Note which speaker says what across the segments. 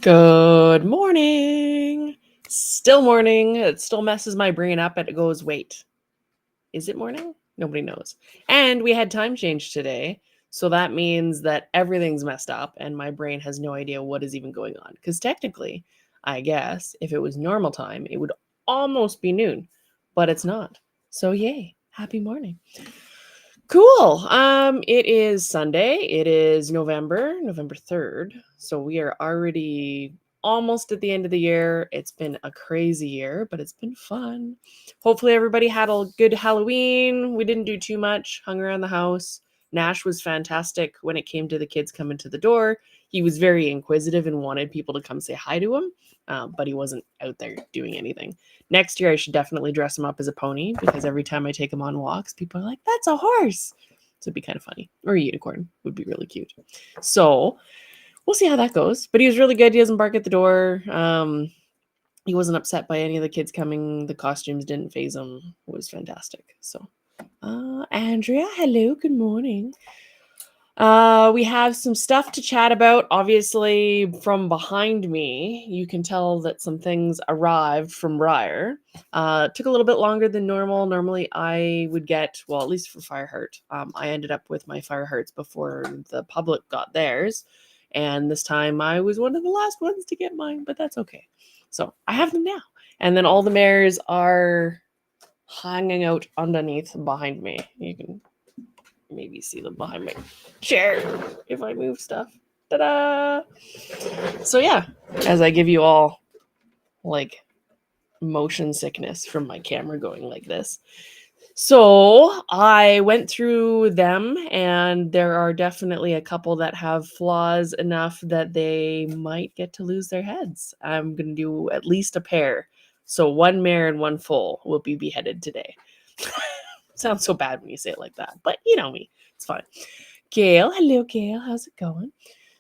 Speaker 1: Good morning. Still morning. It still messes my brain up and it goes, wait, is it morning? Nobody knows. And we had time change today. So that means that everything's messed up and my brain has no idea what is even going on. Because technically, I guess if it was normal time, it would almost be noon, but it's not. So yay, happy morning. Cool. It is Sunday. It is November 3rd. So we are already almost at the end of the year. It's been a crazy year, but it's been fun. Hopefully everybody had a good Halloween. We didn't do too much, hung around the house. Nash was fantastic when it came to the kids coming to the door. He was very inquisitive and wanted people to come say hi to him, but he wasn't out there doing anything. Next year, I should definitely dress him up as a pony because every time I take him on walks, people are like, that's a horse. So it'd be kind of funny. Or a unicorn would be really cute. So we'll see how that goes. But he was really good. He doesn't bark at the door. He wasn't upset by any of the kids coming. The costumes didn't faze him. It was fantastic. So, Andrea, hello. Good morning. We have some stuff to chat about. Obviously, from behind me, you can tell that some things arrived from Breyer. Took a little bit longer than normal. Normally, I would get, well, at least for Fireheart, I ended up with my Firehearts before the public got theirs. And this time, I was one of the last ones to get mine, but that's okay. So I have them now. And then all the mares are hanging out underneath behind me. You can maybe see them behind my chair if I move stuff. Ta-da! So yeah, as I give you all like motion sickness from my camera going like this. So I went through them and there are definitely a couple that have flaws enough that they might get to lose their heads. I'm going to do at least a pair. So one mare and one foal will be beheaded today. Sounds so bad when you say it like that, but you know me. It's fine. Gail, hello, Gail. How's it going?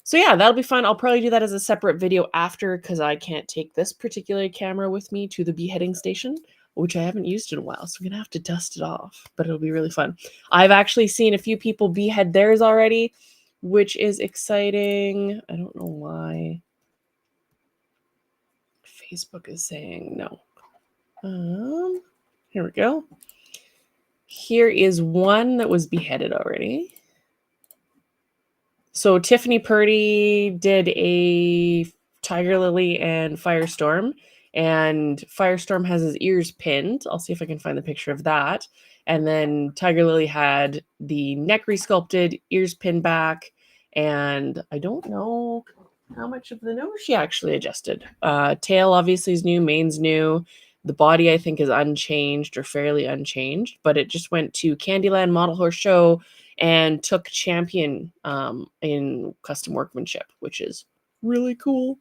Speaker 1: So yeah, that'll be fun. I'll probably do that as a separate video after because I can't take this particular camera with me to the beheading station, which I haven't used in a while. So I'm going to have to dust it off, but it'll be really fun. I've actually seen a few people behead theirs already, which is exciting. I don't know why Facebook is saying no. Here we go. Here is one that was beheaded already. So Tiffany Purdy did a Tiger Lily and Firestorm, and Firestorm has his ears pinned. I'll see if I can find the picture of that. And then Tiger Lily had the neck resculpted, ears pinned back, and I don't know how much of the nose she actually adjusted. Tail obviously is new, mane's new. The body, I think, is unchanged or fairly unchanged, but it just went to Candyland Model Horse Show and took champion in custom workmanship, which is really cool.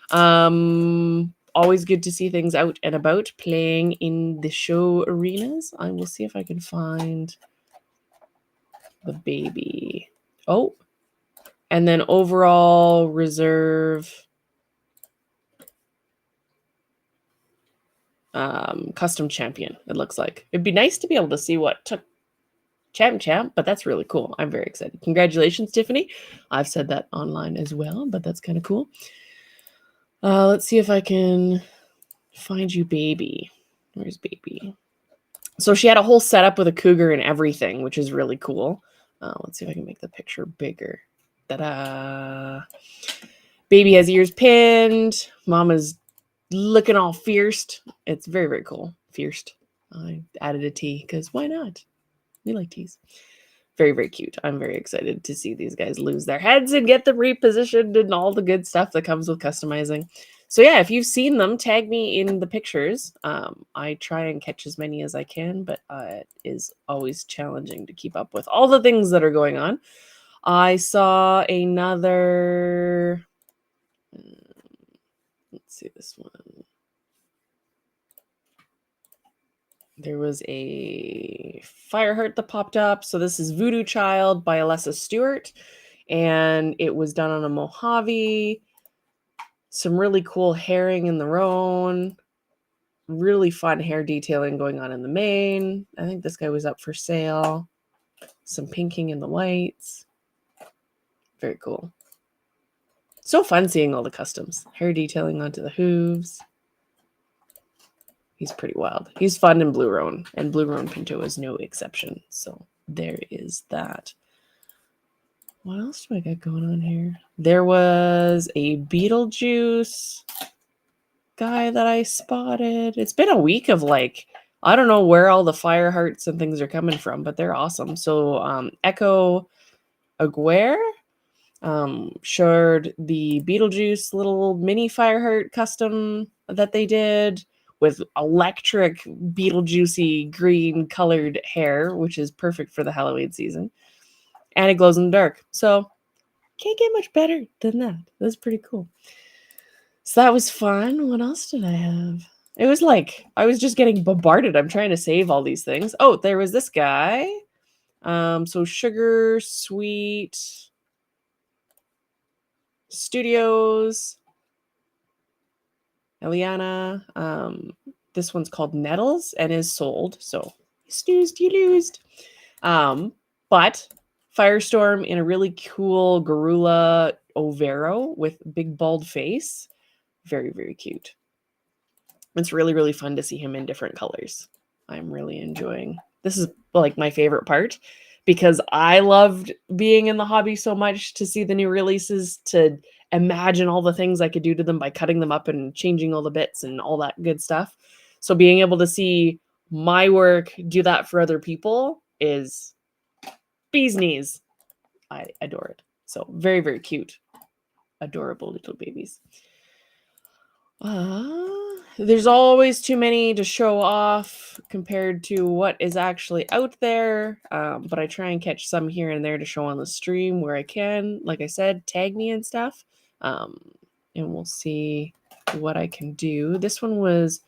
Speaker 1: Always good to see things out and about playing in the show arenas. I will see if I can find the baby. Oh, and then overall reserve custom champion, it looks like. It'd be nice to be able to see what took champ, but that's really cool. I'm very excited. Congratulations, Tiffany. I've said that online as well, but that's kind of cool. Let's see if I can find you baby. Where's baby? So she had a whole setup with a cougar and everything, which is really cool. Let's see if I can make the picture bigger. Ta-da! Baby has ears pinned. Mama's looking all fierce. It's very, very cool. Fierce. I added a T because why not? We like T's. Very, very cute. I'm very excited to see these guys lose their heads and get them repositioned and all the good stuff that comes with customizing. So yeah, if you've seen them, tag me in the pictures. I try and catch as many as I can, but it is always challenging to keep up with all the things that are going on. I saw another... let's see this one. There was a Fireheart that popped up. So this is Voodoo Child by Alessa Stewart. And it was done on a Mojave. Some really cool herring in the roan. Really fun hair detailing going on in the mane. I think this guy was up for sale. Some pinking in the whites. Very cool. So fun seeing all the customs. Hair detailing onto the hooves. He's pretty wild. He's fun in Blue Roan, and Blue Roan Pinto is no exception. So there is that. What else do I got going on here? There was a Beetlejuice guy that I spotted. It's been a week of like, I don't know where all the fire hearts and things are coming from, but they're awesome. So Echo Aguirre showed the Beetlejuice little mini fire heart custom that they did with electric Beetlejuicy green colored hair, which is perfect for the Halloween season. And it glows in the dark. So can't get much better than that. That's pretty cool. So that was fun. What else did I have? It was like I was just getting bombarded. I'm trying to save all these things. Oh, there was this guy. So Sugar Sweet Studios, Eliana. This one's called Nettles and is sold. So you snoozed, you losed. But Firestorm in a really cool Garula Overo with big bald face. Very, very cute. It's really, really fun to see him in different colors. I'm really enjoying. This is like my favorite part because I loved being in the hobby so much to see the new releases, to imagine all the things I could do to them by cutting them up and changing all the bits and all that good stuff. So being able to see my work do that for other people is bee's knees. I adore it. So very, very cute. Adorable little babies. There's always too many to show off compared to what is actually out there. But I try and catch some here and there to show on the stream where I can. Like I said, tag me and stuff. And we'll see what I can do. This one was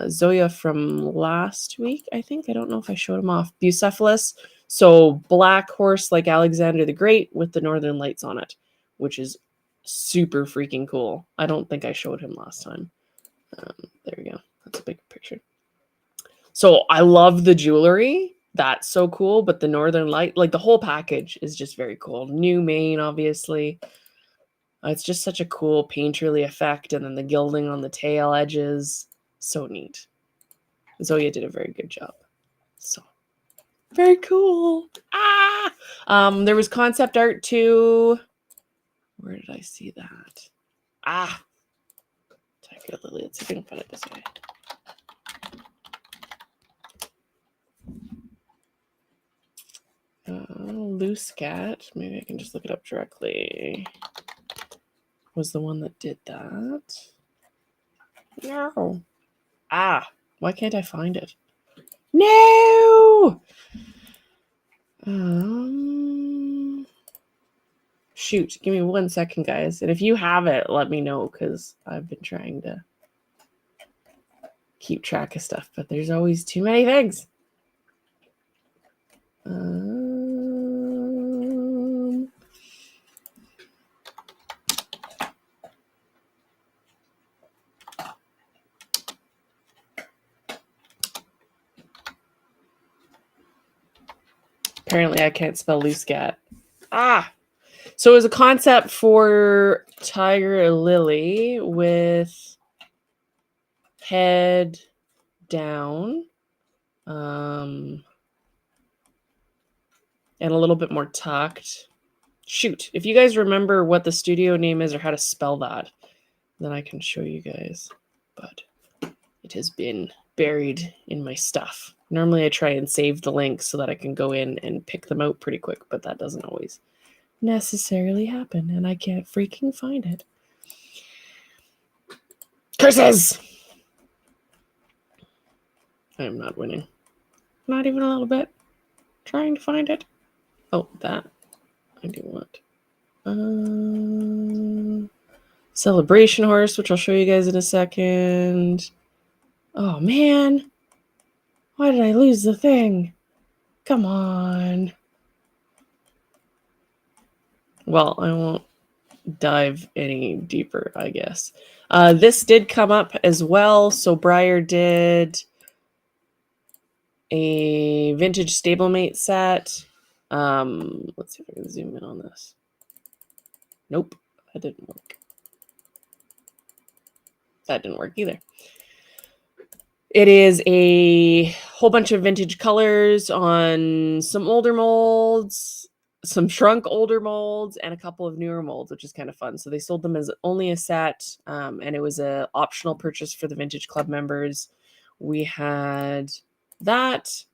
Speaker 1: Zoya from last week, I think. I don't know if I showed him off. Bucephalus. So black horse like Alexander the Great with the Northern Lights on it, which is super freaking cool. I don't think I showed him last time. There we go. That's a big picture. So I love the jewelry. That's so cool. But the Northern Light, like the whole package is just very cool. New mane, obviously. It's just such a cool painterly effect. And then the gilding on the tail edges. So neat. Zoya did a very good job. So very cool. There was concept art too. Where did I see that? Tiger Lily. Let's see if I can find it this way. Loose Cat. Maybe I can just look it up directly. Was the one that did that? No. Why can't I find it? No! Shoot, give me 1 second, guys. And if you have it, let me know, because I've been trying to keep track of stuff, but there's always too many things. Apparently I can't spell loose cat. So it was a concept for Tiger Lily with head down, and a little bit more tucked. Shoot, if you guys remember what the studio name is or how to spell that, then I can show you guys. But it has been buried in my stuff. Normally I try and save the links so that I can go in and pick them out pretty quick, but that doesn't always necessarily happen, and I can't freaking find it. Curses! I am not winning. Not even a little bit. Trying to find it. Oh, that. I do want. Celebration horse, which I'll show you guys in a second. Oh, man. Why did I lose the thing? Come on. Well, I won't dive any deeper, I guess. This did come up as well. So Breyer did a vintage stablemate set. Let's see if I can zoom in on this. Nope. that didn't work. That didn't work either. It is a whole bunch of vintage colors on some older molds, some shrunk older molds, and a couple of newer molds, which is kind of fun. So they sold them as only a set, and it was an optional purchase for the Vintage Club members. We had that.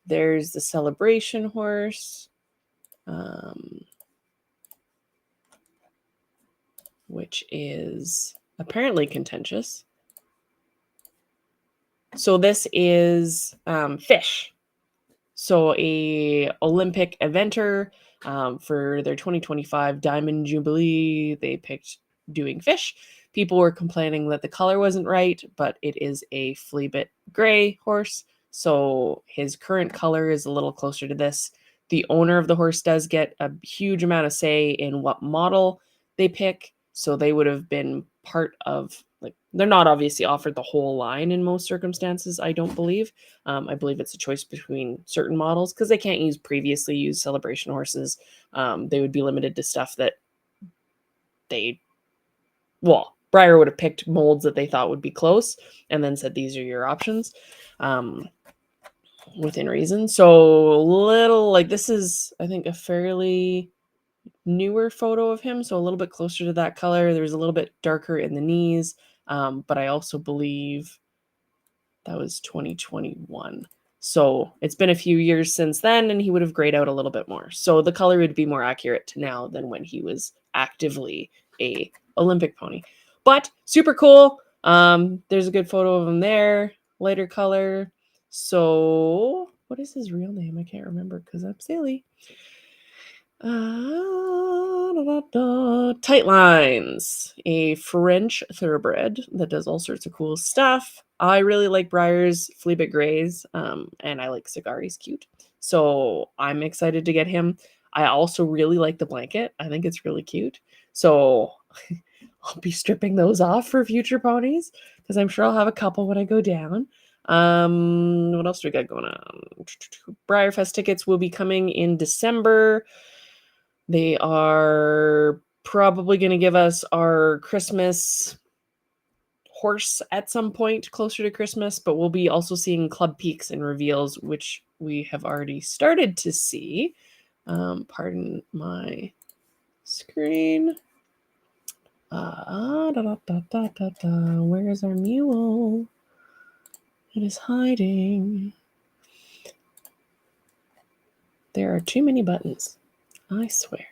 Speaker 1: There's the Celebration horse, which is apparently contentious. So this is fish. So a Olympic eventer for their 2025 Diamond Jubilee, they picked doing fish. People were complaining that the color wasn't right, but it is a flea bit gray horse. So his current color is a little closer to this. The owner of the horse does get a huge amount of say in what model they pick. So they would have been part of, like, they're not obviously offered the whole line in most circumstances, I don't believe. I believe it's a choice between certain models because they can't use previously used Celebration horses. They would be limited to stuff that Breyer would have picked molds that they thought would be close and then said, these are your options within reason. So little, like, this is, I think, a fairly newer photo of him. So a little bit closer to that color. There's a little bit darker in the knees. But I also believe that was 2021. So it's been a few years since then, and he would have grayed out a little bit more. So the color would be more accurate to now than when he was actively a Olympic pony. But super cool. There's a good photo of him there. Lighter color. So what is his real name? I can't remember because I'm silly. Tight Lines, a French thoroughbred that does all sorts of cool stuff. I really like Breyer's Fleabit Grays, and I like Cigar. He's cute. So I'm excited to get him. I also really like the blanket. I think it's really cute. So I'll be stripping those off for future ponies because I'm sure I'll have a couple when I go down. What else do we got going on? Breyer Fest tickets will be coming in December. They are probably going to give us our Christmas horse at some point closer to Christmas, but we'll be also seeing club peaks and reveals, which we have already started to see. Pardon my screen. Where is our mule? It is hiding. There are too many buttons, I swear.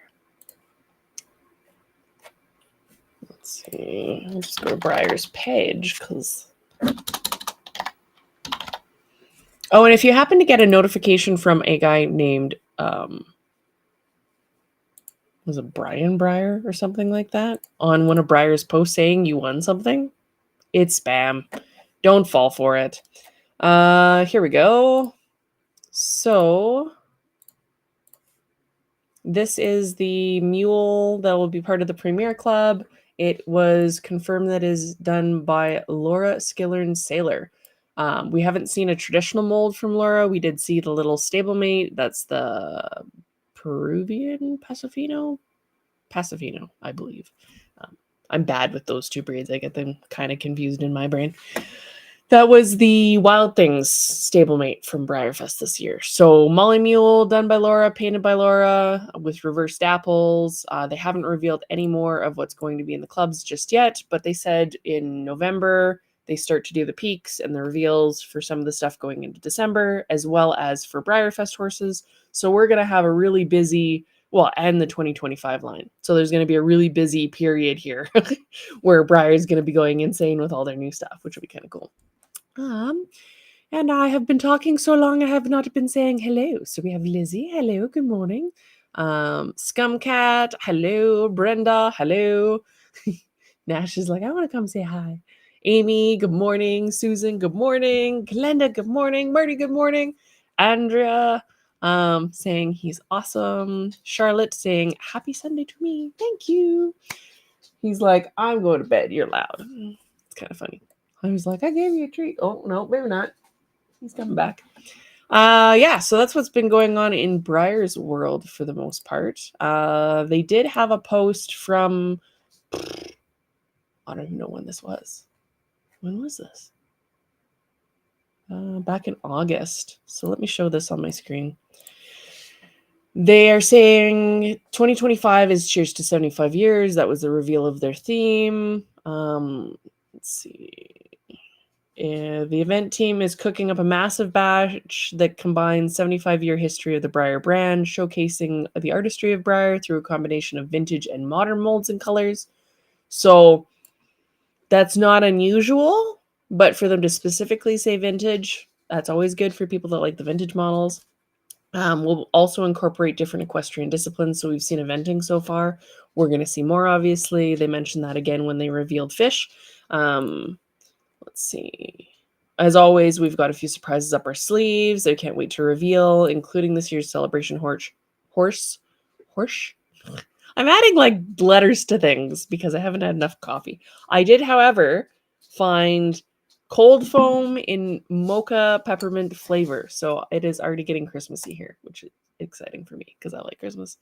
Speaker 1: Let's see. I'll just go to Breyer's page because. Oh, and if you happen to get a notification from a guy named was it Brian Breyer or something like that on one of Breyer's posts saying you won something, it's spam. Don't fall for it. Here we go. So this is the mule that will be part of the Premier Club. It was confirmed that is done by Laura Skillern-Saylor. We haven't seen a traditional mold from Laura. We did see the little stablemate. That's the Peruvian Pasofino, I believe. I'm bad with those two breeds. I get them kind of confused in my brain. That was the Wild Things stablemate from Breyerfest this year. So Molly Mule done by Laura, painted by Laura with reversed apples. They haven't revealed any more of what's going to be in the clubs just yet, but they said in November they start to do the peaks and the reveals for some of the stuff going into December, as well as for Breyerfest horses. So we're going to have a really busy, and the 2025 line. So there's going to be a really busy period here where Breyer is going to be going insane with all their new stuff, which will be kind of cool. And I have been talking so long, I have not been saying hello. So we have Lizzie. Hello, good morning. Scumcat. Hello. Brenda. Hello. Nash is like, I want to come say hi. Amy, good morning. Susan, good morning. Glenda, good morning. Marty, good morning. Andrea, saying he's awesome. Charlotte saying happy Sunday to me. Thank you. He's like, I'm going to bed. You're loud. It's kind of funny. I was like, I gave you a treat. Oh, no, maybe not. He's coming back. So that's what's been going on in Breyer's world for the most part. They did have a post from I don't even know when this was. When was this? Back in August. So let me show this on my screen. They are saying 2025 is Cheers to 75 Years. That was the reveal of their theme. Let's see. The event team is cooking up a massive batch that combines 75-year history of the Breyer brand, showcasing the artistry of Breyer through a combination of vintage and modern molds and colors. So that's not unusual, but for them to specifically say vintage, that's always good for people that like the vintage models. We'll also incorporate different equestrian disciplines. So we've seen eventing so far. We're going to see more, obviously. They mentioned that again when they revealed fish. Let's see. As always, we've got a few surprises up our sleeves. I can't wait to reveal, including this year's celebration horse. I'm adding like letters to things because I haven't had enough coffee. I did, however, find cold foam in mocha peppermint flavor. So it is already getting Christmassy here, which is exciting for me because I like Christmas.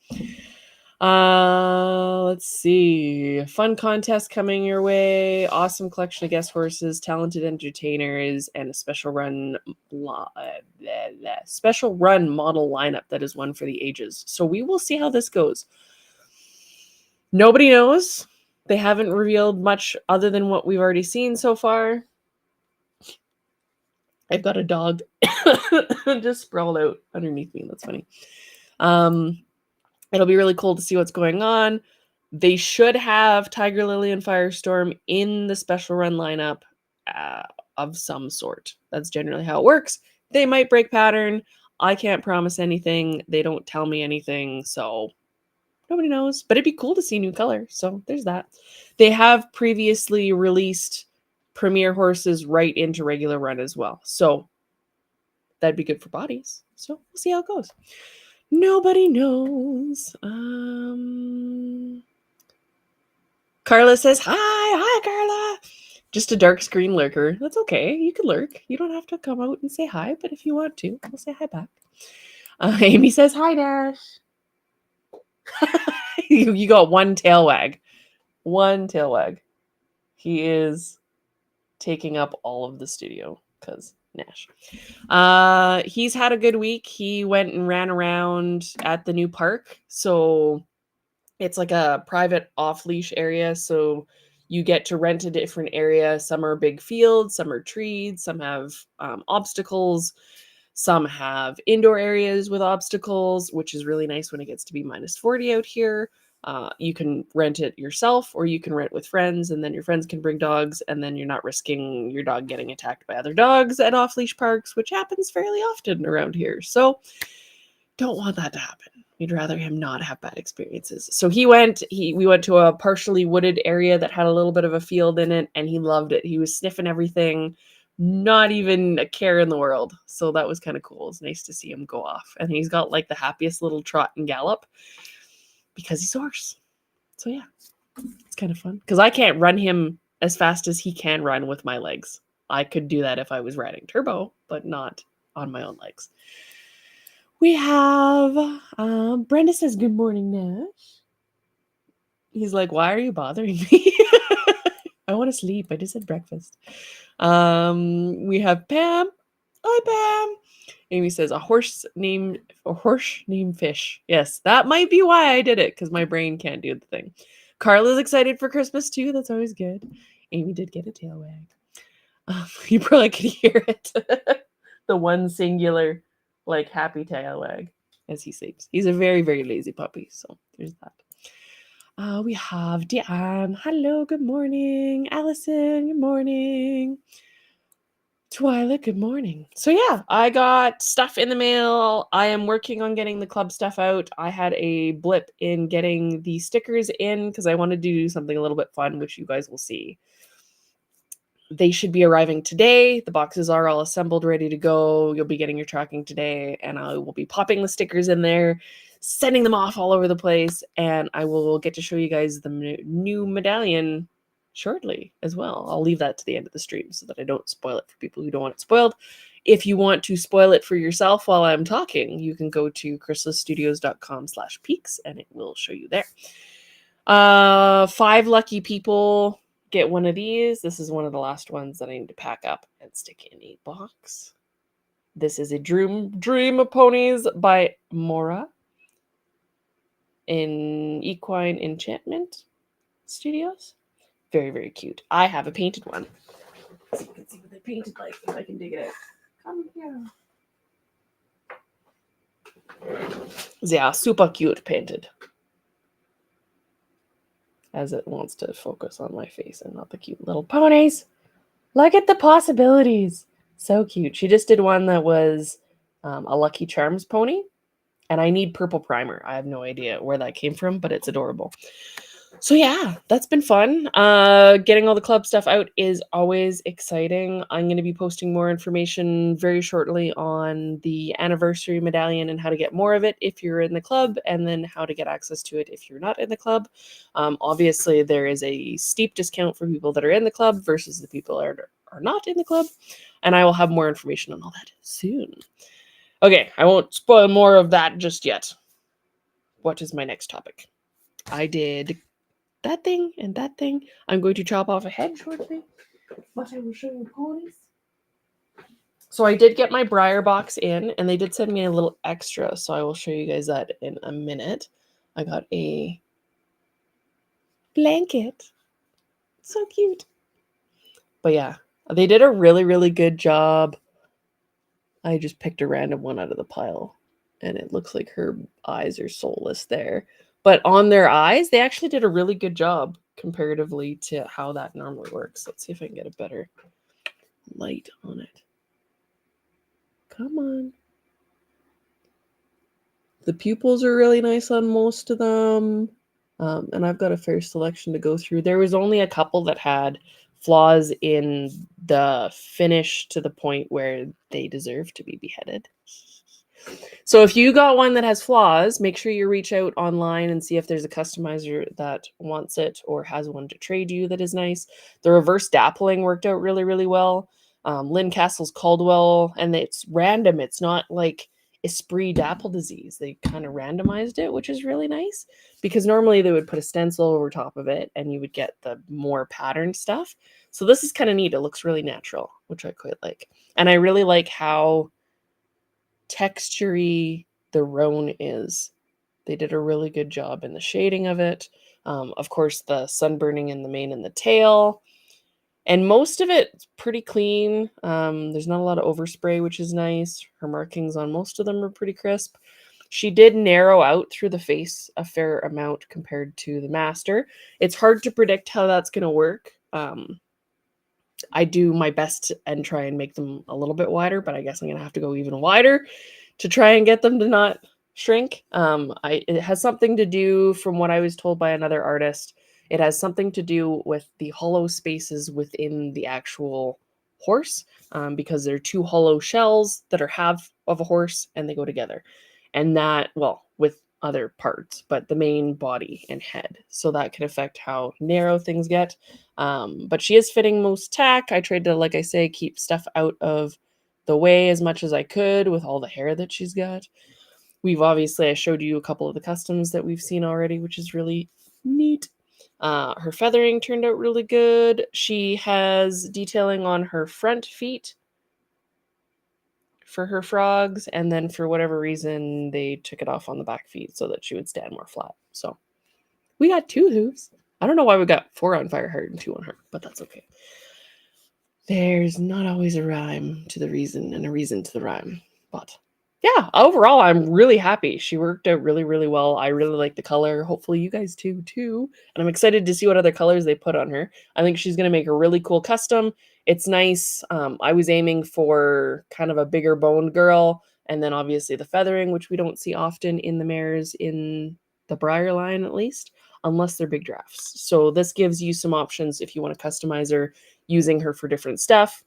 Speaker 1: Let's see. Fun contest coming your way. Awesome collection of guest horses, talented entertainers, and a special run model lineup that is one for the ages. So we will see how this goes. Nobody knows. They haven't revealed much other than what we've already seen so far. I've got a dog just sprawled out underneath me. That's funny. It'll be really cool to see what's going on. They should have Tiger Lily and Firestorm in the special run lineup of some sort. That's generally how it works. They might break pattern. I can't promise anything. They don't tell me anything, so nobody knows. But it'd be cool to see new color. So there's that. They have previously released premier horses right into regular run as well. So that'd be good for bodies. So we'll see how it goes. Nobody knows. Carla says, hi, Carla. Just a dark screen lurker. That's okay. You can lurk. You don't have to come out and say hi, but if you want to, we'll say hi back. Amy says, hi, Dash. You got one tail wag. One tail wag. He is taking up all of the studio because Nash. He's had a good week. He went and ran around at the new park. So it's like a private off-leash area. So you get to rent a different area. Some are big fields, some are trees, some have obstacles. Some have indoor areas with obstacles, which is really nice when it gets to be minus 40 out here. You can rent it yourself or you can rent with friends, and then your friends can bring dogs, and then you're not risking your dog getting attacked by other dogs at off-leash parks, which happens fairly often around here. So don't want that to happen. We'd rather him not have bad experiences. So we went to a partially wooded area that had a little bit of a field in it, and he loved it. He was sniffing everything, not even a care in the world. So that was kind of cool. It's nice to see him go off. And he's got like the happiest little trot and gallop because he's a horse. So yeah, it's kind of fun. Because I can't run him as fast as he can run with my legs. I could do that if I was riding turbo, but not on my own legs. We have, Brenda says, good morning, Nash. He's like, why are you bothering me? I want to sleep. I just had breakfast. We have Pam. Hi, Pam. Amy says, a horse named Fish. Yes, that might be why I did it, because my brain can't do the thing. Carla's excited for Christmas, too. That's always good. Amy did get a tail wag. You probably could hear it. The one singular, like, happy tail wag as he sleeps. He's a very, very lazy puppy, so there's that. We have Deanne. Hello, good morning. Allison, good morning. Twyla, good morning. So yeah, I got stuff in the mail. I am working on getting the club stuff out. I had a blip in getting the stickers in because I wanted to do something a little bit fun, which you guys will see. They should be arriving today. The boxes are all assembled, ready to go. You'll be getting your tracking today, and I will be popping the stickers in there, sending them off all over the place, and I will get to show you guys the new medallion shortly as well. I'll leave that to the end of the stream so that I don't spoil it for people who don't want it spoiled. If you want to spoil it for yourself while I'm talking, you can go to chrysalisstudios.com/peaks, and it will show you there. 5 lucky people get one of these. This is one of the last ones that I need to pack up and stick in a box. This is a Dream of Ponies by Mora in Equine Enchantment Studios. Very, very cute. I have a painted one. So you can see what they painted like if I can dig it out. Come here. Yeah, super cute painted. As it wants to focus on my face and not the cute little ponies. Look at the possibilities. So cute. She just did one that was a Lucky Charms pony. And I need purple primer. I have no idea where that came from, but it's adorable. So yeah, that's been fun. Getting all the club stuff out is always exciting. I'm going to be posting more information very shortly on the anniversary medallion and how to get more of it if you're in the club, and then how to get access to it if you're not in the club. Obviously, there is a steep discount for people that are in the club versus the people that are not in the club, and I will have more information on all that soon. Okay, I won't spoil more of that just yet. What is my next topic? I did that thing and that thing. I'm going to chop off a head shortly, but I will show you ponies. So I did get my Breyer box in, and they did send me a little extra, so I will show you guys that in a minute. I got a blanket. So cute. But yeah, they did a really, really good job. I just picked a random one out of the pile, and it looks like her eyes are soulless there. But on their eyes, they actually did a really good job comparatively to how that normally works. Let's see if I can get a better light on it. Come on. The pupils are really nice on most of them. And I've got a fair selection to go through. There was only a couple that had flaws in the finish to the point where they deserve to be beheaded. So if you got one that has flaws, make sure you reach out online and see if there's a customizer that wants it or has one to trade you that is nice. The reverse dappling worked out really, really well. Lynn Castle's Caldwell, and it's random. It's not like Esprit Dapple Disease. They kind of randomized it, which is really nice, because normally they would put a stencil over top of it and you would get the more patterned stuff. So this is kind of neat. It looks really natural, which I quite like. And I really like how textury the roan is. They did a really good job in the shading of it. Of course, the sunburning in the mane and the tail. And most of it's pretty clean. There's not a lot of overspray, which is nice. Her markings on most of them are pretty crisp. She did narrow out through the face a fair amount compared to the master. It's hard to predict how that's going to work. I do my best and try and make them a little bit wider, but I guess I'm going to have to go even wider to try and get them to not shrink. It has something to do, from what I was told by another artist, it has something to do with the hollow spaces within the actual horse, because they're two hollow shells that are half of a horse and they go together. And that, well, with other parts, but the main body and head. So that can affect how narrow things get. But she is fitting most tack. I tried to, like I say, keep stuff out of the way as much as I could with all the hair that she's got. I showed you a couple of the customs that we've seen already, which is really neat. Her feathering turned out really good. She has detailing on her front feet for her frogs, and then for whatever reason they took it off on the back feet so that she would stand more flat. So we got 2 hooves. I don't know why we got 4 on Fireheart and 2 on her, but that's okay. There's not always a rhyme to the reason and a reason to the rhyme. But yeah, overall, I'm really happy. She worked out really, really well. I really like the color. Hopefully you guys too. And I'm excited to see what other colors they put on her. I think she's going to make a really cool custom. It's nice. I was aiming for kind of a bigger boned girl. And then obviously the feathering, which we don't see often in the mares in the Breyer line, at least, unless they're big drafts. So this gives you some options if you want to customize her using her for different stuff.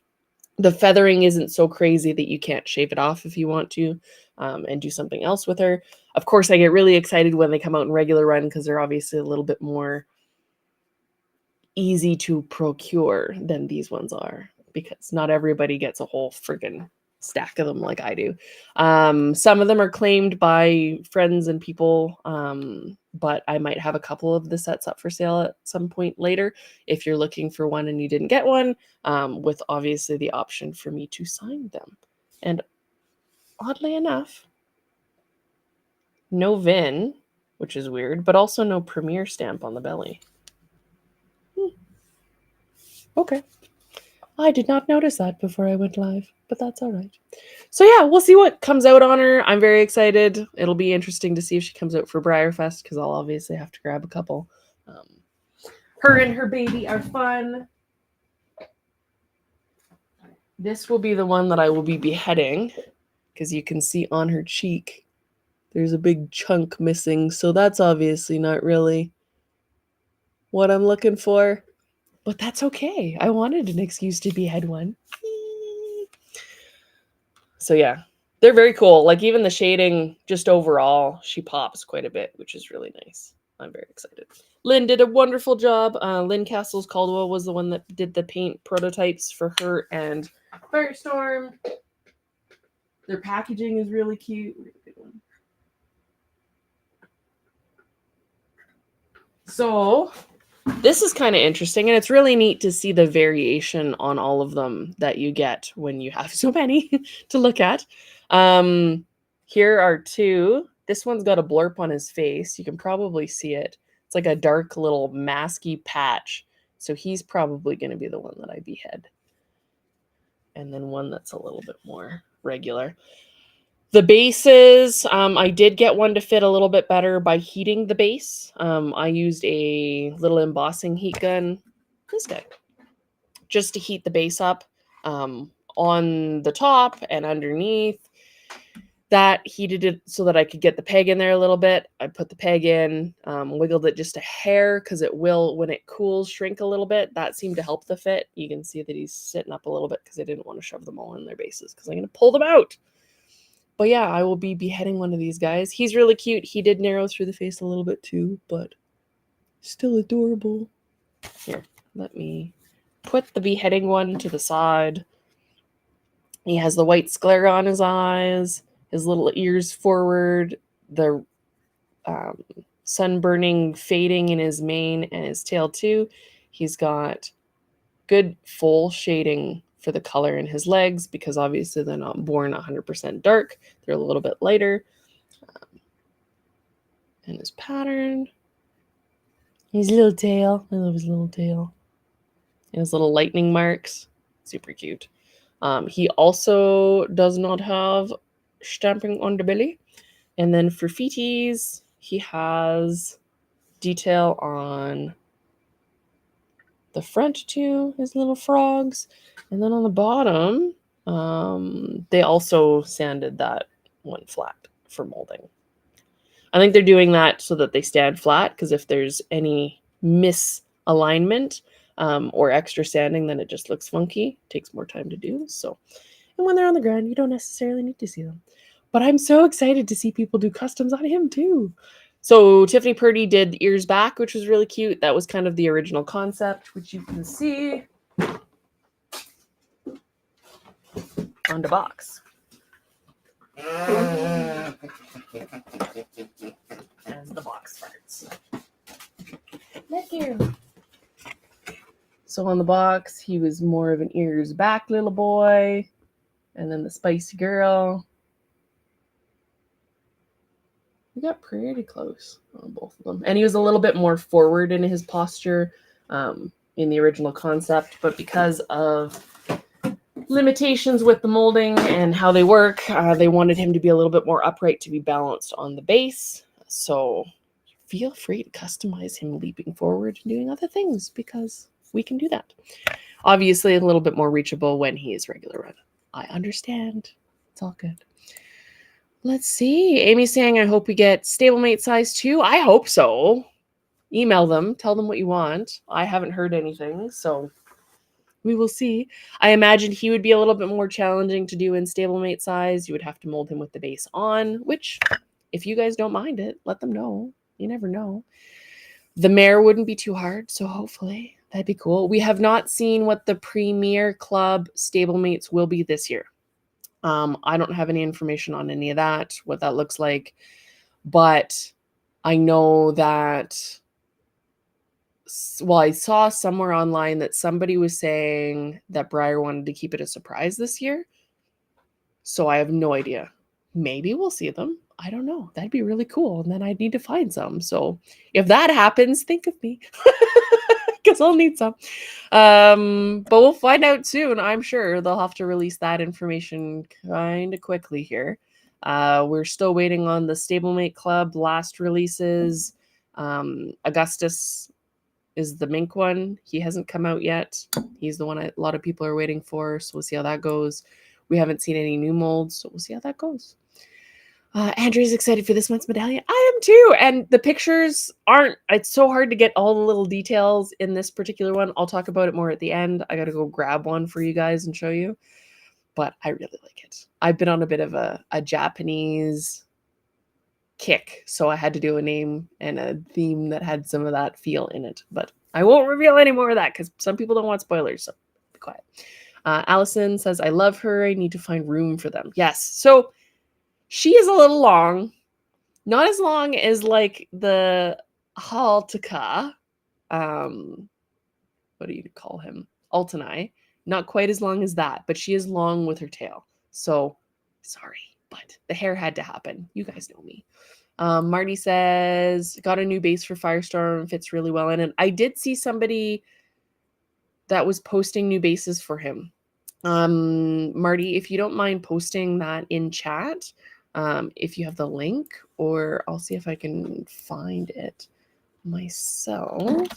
Speaker 1: The feathering isn't so crazy that you can't shave it off if you want to, and do something else with her. Of course, I get really excited when they come out in regular run because they're obviously a little bit more easy to procure than these ones are, because not everybody gets a whole friggin' stack of them like I do. Some of them are claimed by friends and people, but I might have a couple of the sets up for sale at some point later if you're looking for one and you didn't get one, with obviously the option for me to sign them. And oddly enough, no VIN, which is weird, but also no Premier stamp on the belly. Okay. I did not notice that before I went live, but that's all right. So yeah, we'll see what comes out on her. I'm very excited. It'll be interesting to see if she comes out for Breyer Fest, because I'll obviously have to grab a couple. Her and her baby are fun. This will be the one that I will be beheading, because you can see on her cheek there's a big chunk missing, so that's obviously not really what I'm looking for. But that's okay. I wanted an excuse to behead one. So yeah, they're very cool. Like even the shading, just overall, she pops quite a bit, which is really nice. I'm very excited. Lynn did a wonderful job. Lynn Castles Caldwell was the one that did the paint prototypes for her and Firestorm. Their packaging is really cute. So this is kind of interesting, and it's really neat to see the variation on all of them that you get when you have so many to look at. Here are two. This one's got a blurb on his face. You can probably see it. It's like a dark little masky patch. So he's probably going to be the one that I behead. And then one that's a little bit more regular. The bases, I did get one to fit a little bit better by heating the base. I used a little embossing heat gun, this guy, just to heat the base up on the top and underneath. That heated it so that I could get the peg in there a little bit. I put the peg in, wiggled it just a hair because it will, when it cools, shrink a little bit. That seemed to help the fit. You can see that he's sitting up a little bit because I didn't want to shove them all in their bases because I'm going to pull them out. But yeah, I will be beheading one of these guys. He's really cute. He did narrow through the face a little bit too, but still adorable. Here, let me put the beheading one to the side. He has the white sclera on his eyes, his little ears forward, the sunburning fading in his mane and his tail too. He's got good full shading for the color in his legs, because obviously they're not born 100% dark. They're a little bit lighter. And his pattern. His little tail. I love his little tail. And his little lightning marks. Super cute. He also does not have stamping on the belly. And then for feeties, he has detail on the front two, his little frogs. And then on the bottom, they also sanded that one flat for molding. I think they're doing that so that they stand flat, because if there's any misalignment or extra sanding, then it just looks funky. It takes more time to do. So, and when they're on the ground, you don't necessarily need to see them. But I'm so excited to see people do customs on him too. So Tiffany Purdy did the ears back, which was really cute. That was kind of the original concept, which you can see on the box. As the box farts. Let go. So on the box, he was more of an ears back little boy. And then the spicy girl. We got pretty close on both of them. And he was a little bit more forward in his posture in the original concept. But because of limitations with the molding and how they work, they wanted him to be a little bit more upright to be balanced on the base. So feel free to customize him leaping forward and doing other things, because we can do that. Obviously, a little bit more reachable when he is regular run. I understand. It's all good. Let's see. Amy's saying, I hope we get stablemate size 2. I hope so. Email them. Tell them what you want. I haven't heard anything, so we will see. I imagine he would be a little bit more challenging to do in stablemate size. You would have to mold him with the base on, which, if you guys don't mind it, let them know. You never know. The mare wouldn't be too hard, so hopefully that'd be cool. We have not seen what the Premier Club stablemates will be this year. I don't have any information on any of that, what that looks like, but I know that, well, I saw somewhere online that somebody was saying that Breyer wanted to keep it a surprise this year. So I have no idea. Maybe we'll see them. I don't know. That'd be really cool. And then I'd need to find some. So if that happens, think of me because I'll need some. But we'll find out soon. I'm sure they'll have to release that information kind of quickly here. We're still waiting on the Stablemate Club last releases. Augustus is the mink one. He hasn't come out yet. He's the one a lot of people are waiting for. So we'll see how that goes. We haven't seen any new molds, so we'll see how that goes. Andrew's excited for this month's medallion. I am too. And the pictures aren't, it's so hard to get all the little details in this particular one. I'll talk about it more at the end. I got to go grab one for you guys and show you. But I really like it. I've been on a bit of a Japanese kick, so I had to do a name and a theme that had some of that feel in it. But I won't reveal any more of that because some people don't want spoilers, so be quiet. Allison says, I love her. I need to find room for them. Yes. So she is a little long. Not as long as like the Haltica. What do you call him? Altanai. Not quite as long as that, but she is long with her tail. So sorry, but the hair had to happen. You guys know me. Marty says, got a new base for Firestorm. Fits really well in it. I did see somebody that was posting new bases for him. Marty, if you don't mind posting that in chat, if you have the link, or I'll see if I can find it myself.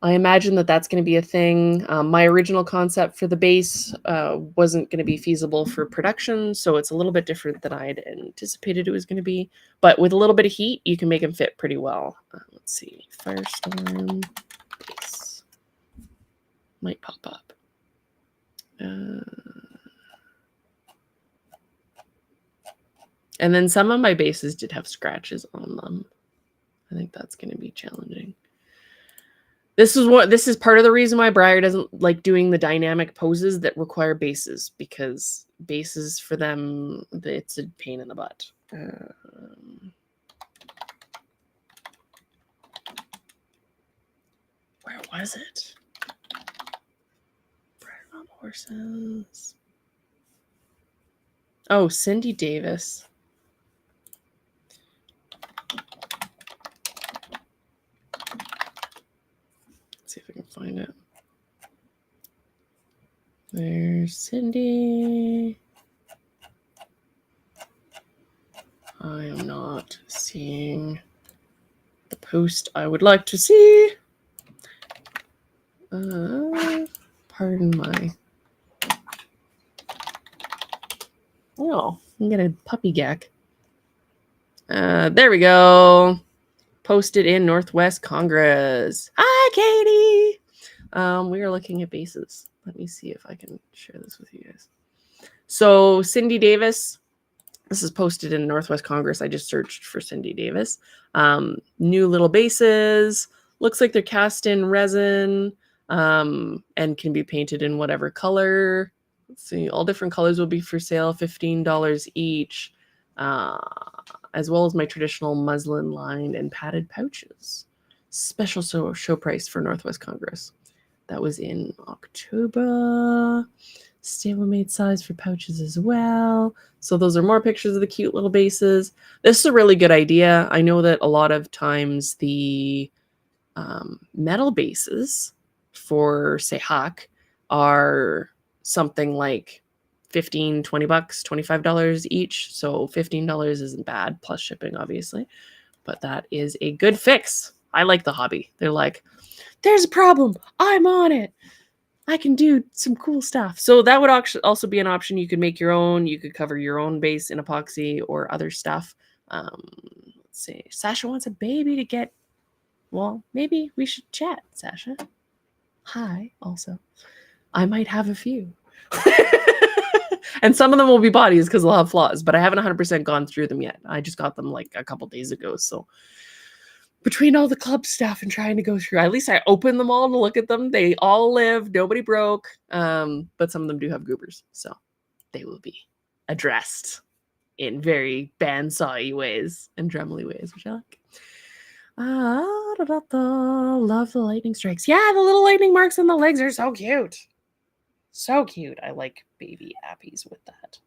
Speaker 1: I imagine that that's going to be a thing. My original concept for the base wasn't going to be feasible for production, so it's a little bit different than I'd anticipated it was going to be. But with a little bit of heat, you can make them fit pretty well. Let's see. Firestorm base might pop up. And then some of my bases did have scratches on them. I think that's going to be challenging. This is part of the reason why Breyer doesn't like doing the dynamic poses that require bases, because bases for them, it's a pain in the butt. Where was it? Breyer on horses. Oh, Cindy Davis. See if I can find it. There's Cindy. I am not seeing the post I would like to see. Pardon my. Oh, I get a puppy gack. There we go. Posted in Northwest Congress. Hi, Katie. We are looking at bases. Let me see if I can share this with you guys. So Cindy Davis, this is posted in Northwest Congress. I just searched for Cindy Davis. New little bases. Looks like they're cast in resin and can be painted in whatever color. Let's see. All different colors will be for sale, $15 each. As well as my traditional muslin lined and padded pouches. Special show price for Northwest Congress. That was in October. Stablemate size for pouches as well. So those are more pictures of the cute little bases. This is a really good idea. I know that a lot of times the metal bases for, say, Huck are something like $15, $20, $25 each. So $15 isn't bad, plus shipping, obviously. But that is a good fix. I like the hobby. They're like, there's a problem. I'm on it. I can do some cool stuff. So that would also be an option. You could make your own. You could cover your own base in epoxy or other stuff. Let's see. Sasha wants a baby to get. Well, maybe we should chat, Sasha. Hi, also. I might have a few. And some of them will be bodies because they'll have flaws, but I haven't 100% gone through them yet. I just got them like a couple days ago. So between all the club stuff and trying to go through, at least I opened them all to look at them. They all lived. Nobody broke. But some of them do have goobers. So they will be addressed in very bandsaw-y ways and drumly ways, which I like. Love the lightning strikes. Yeah, the little lightning marks on the legs are so cute. So cute. I like baby appies with that.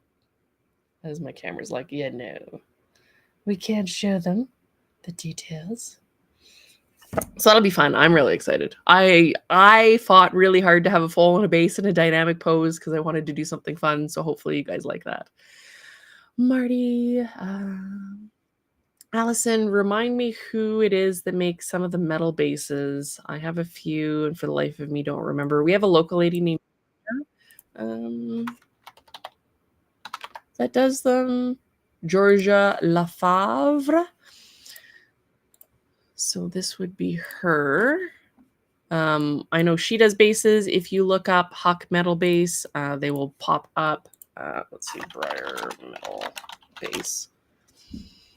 Speaker 1: As my camera's like, yeah, no. We can't show them the details. So that'll be fun. I'm really excited. I fought really hard to have a foal and a base in a dynamic pose because I wanted to do something fun. So hopefully you guys like that. Marty, Allison, remind me who it is that makes some of the metal bases. I have a few, and for the life of me, don't remember. We have a local lady named that does them. Georgia Lafavre. So this would be her. I know she does bases. If you look up Huck Metal Base, they will pop up. Let's see, Breyer Metal Base.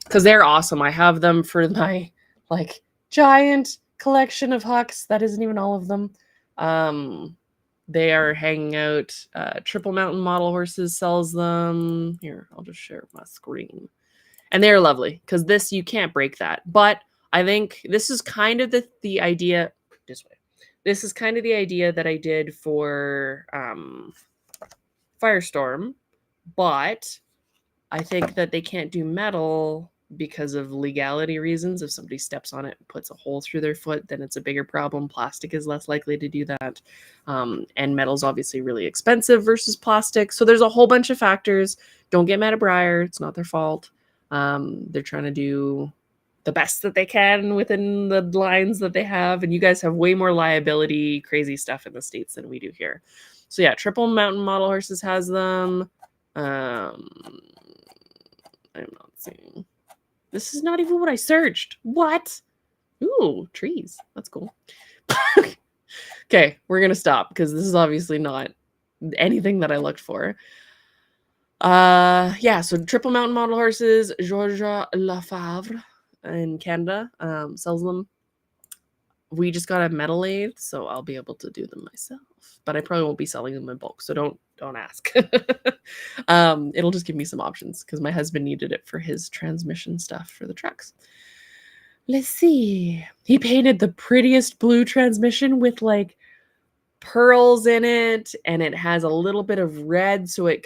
Speaker 1: Because they're awesome. I have them for my like giant collection of Hucks. That isn't even all of them. They are hanging out. Triple Mountain Model Horses sells them. Here, I'll just share my screen. And they're lovely because this, you can't break that. But I think this is kind of the idea. This way. This is kind of the idea that I did for Firestorm. But I think that they can't do metal because of legality reasons. If somebody steps on it and puts a hole through their foot, then it's a bigger problem. Plastic is less likely to do that. And metal's obviously really expensive versus plastic. So there's a whole bunch of factors. Don't get mad at Breyer. It's not their fault. They're trying to do the best that they can within the lines that they have. And you guys have way more liability, crazy stuff in the States than we do here. So yeah, Triple Mountain Model Horses has them. I'm not seeing. This is not even what I searched. What? Ooh, trees. That's cool. Okay, we're going to stop because this is obviously not anything that I looked for. Yeah, so Triple Mountain Model Horses, Georgia Lafavre in Canada sells them. We just got a metal lathe, so I'll be able to do them myself. But I probably won't be selling them in bulk, so don't ask. It'll just give me some options because my husband needed it for his transmission stuff for the trucks. Let's see. He painted the prettiest blue transmission with like pearls in it, and it has a little bit of red, so it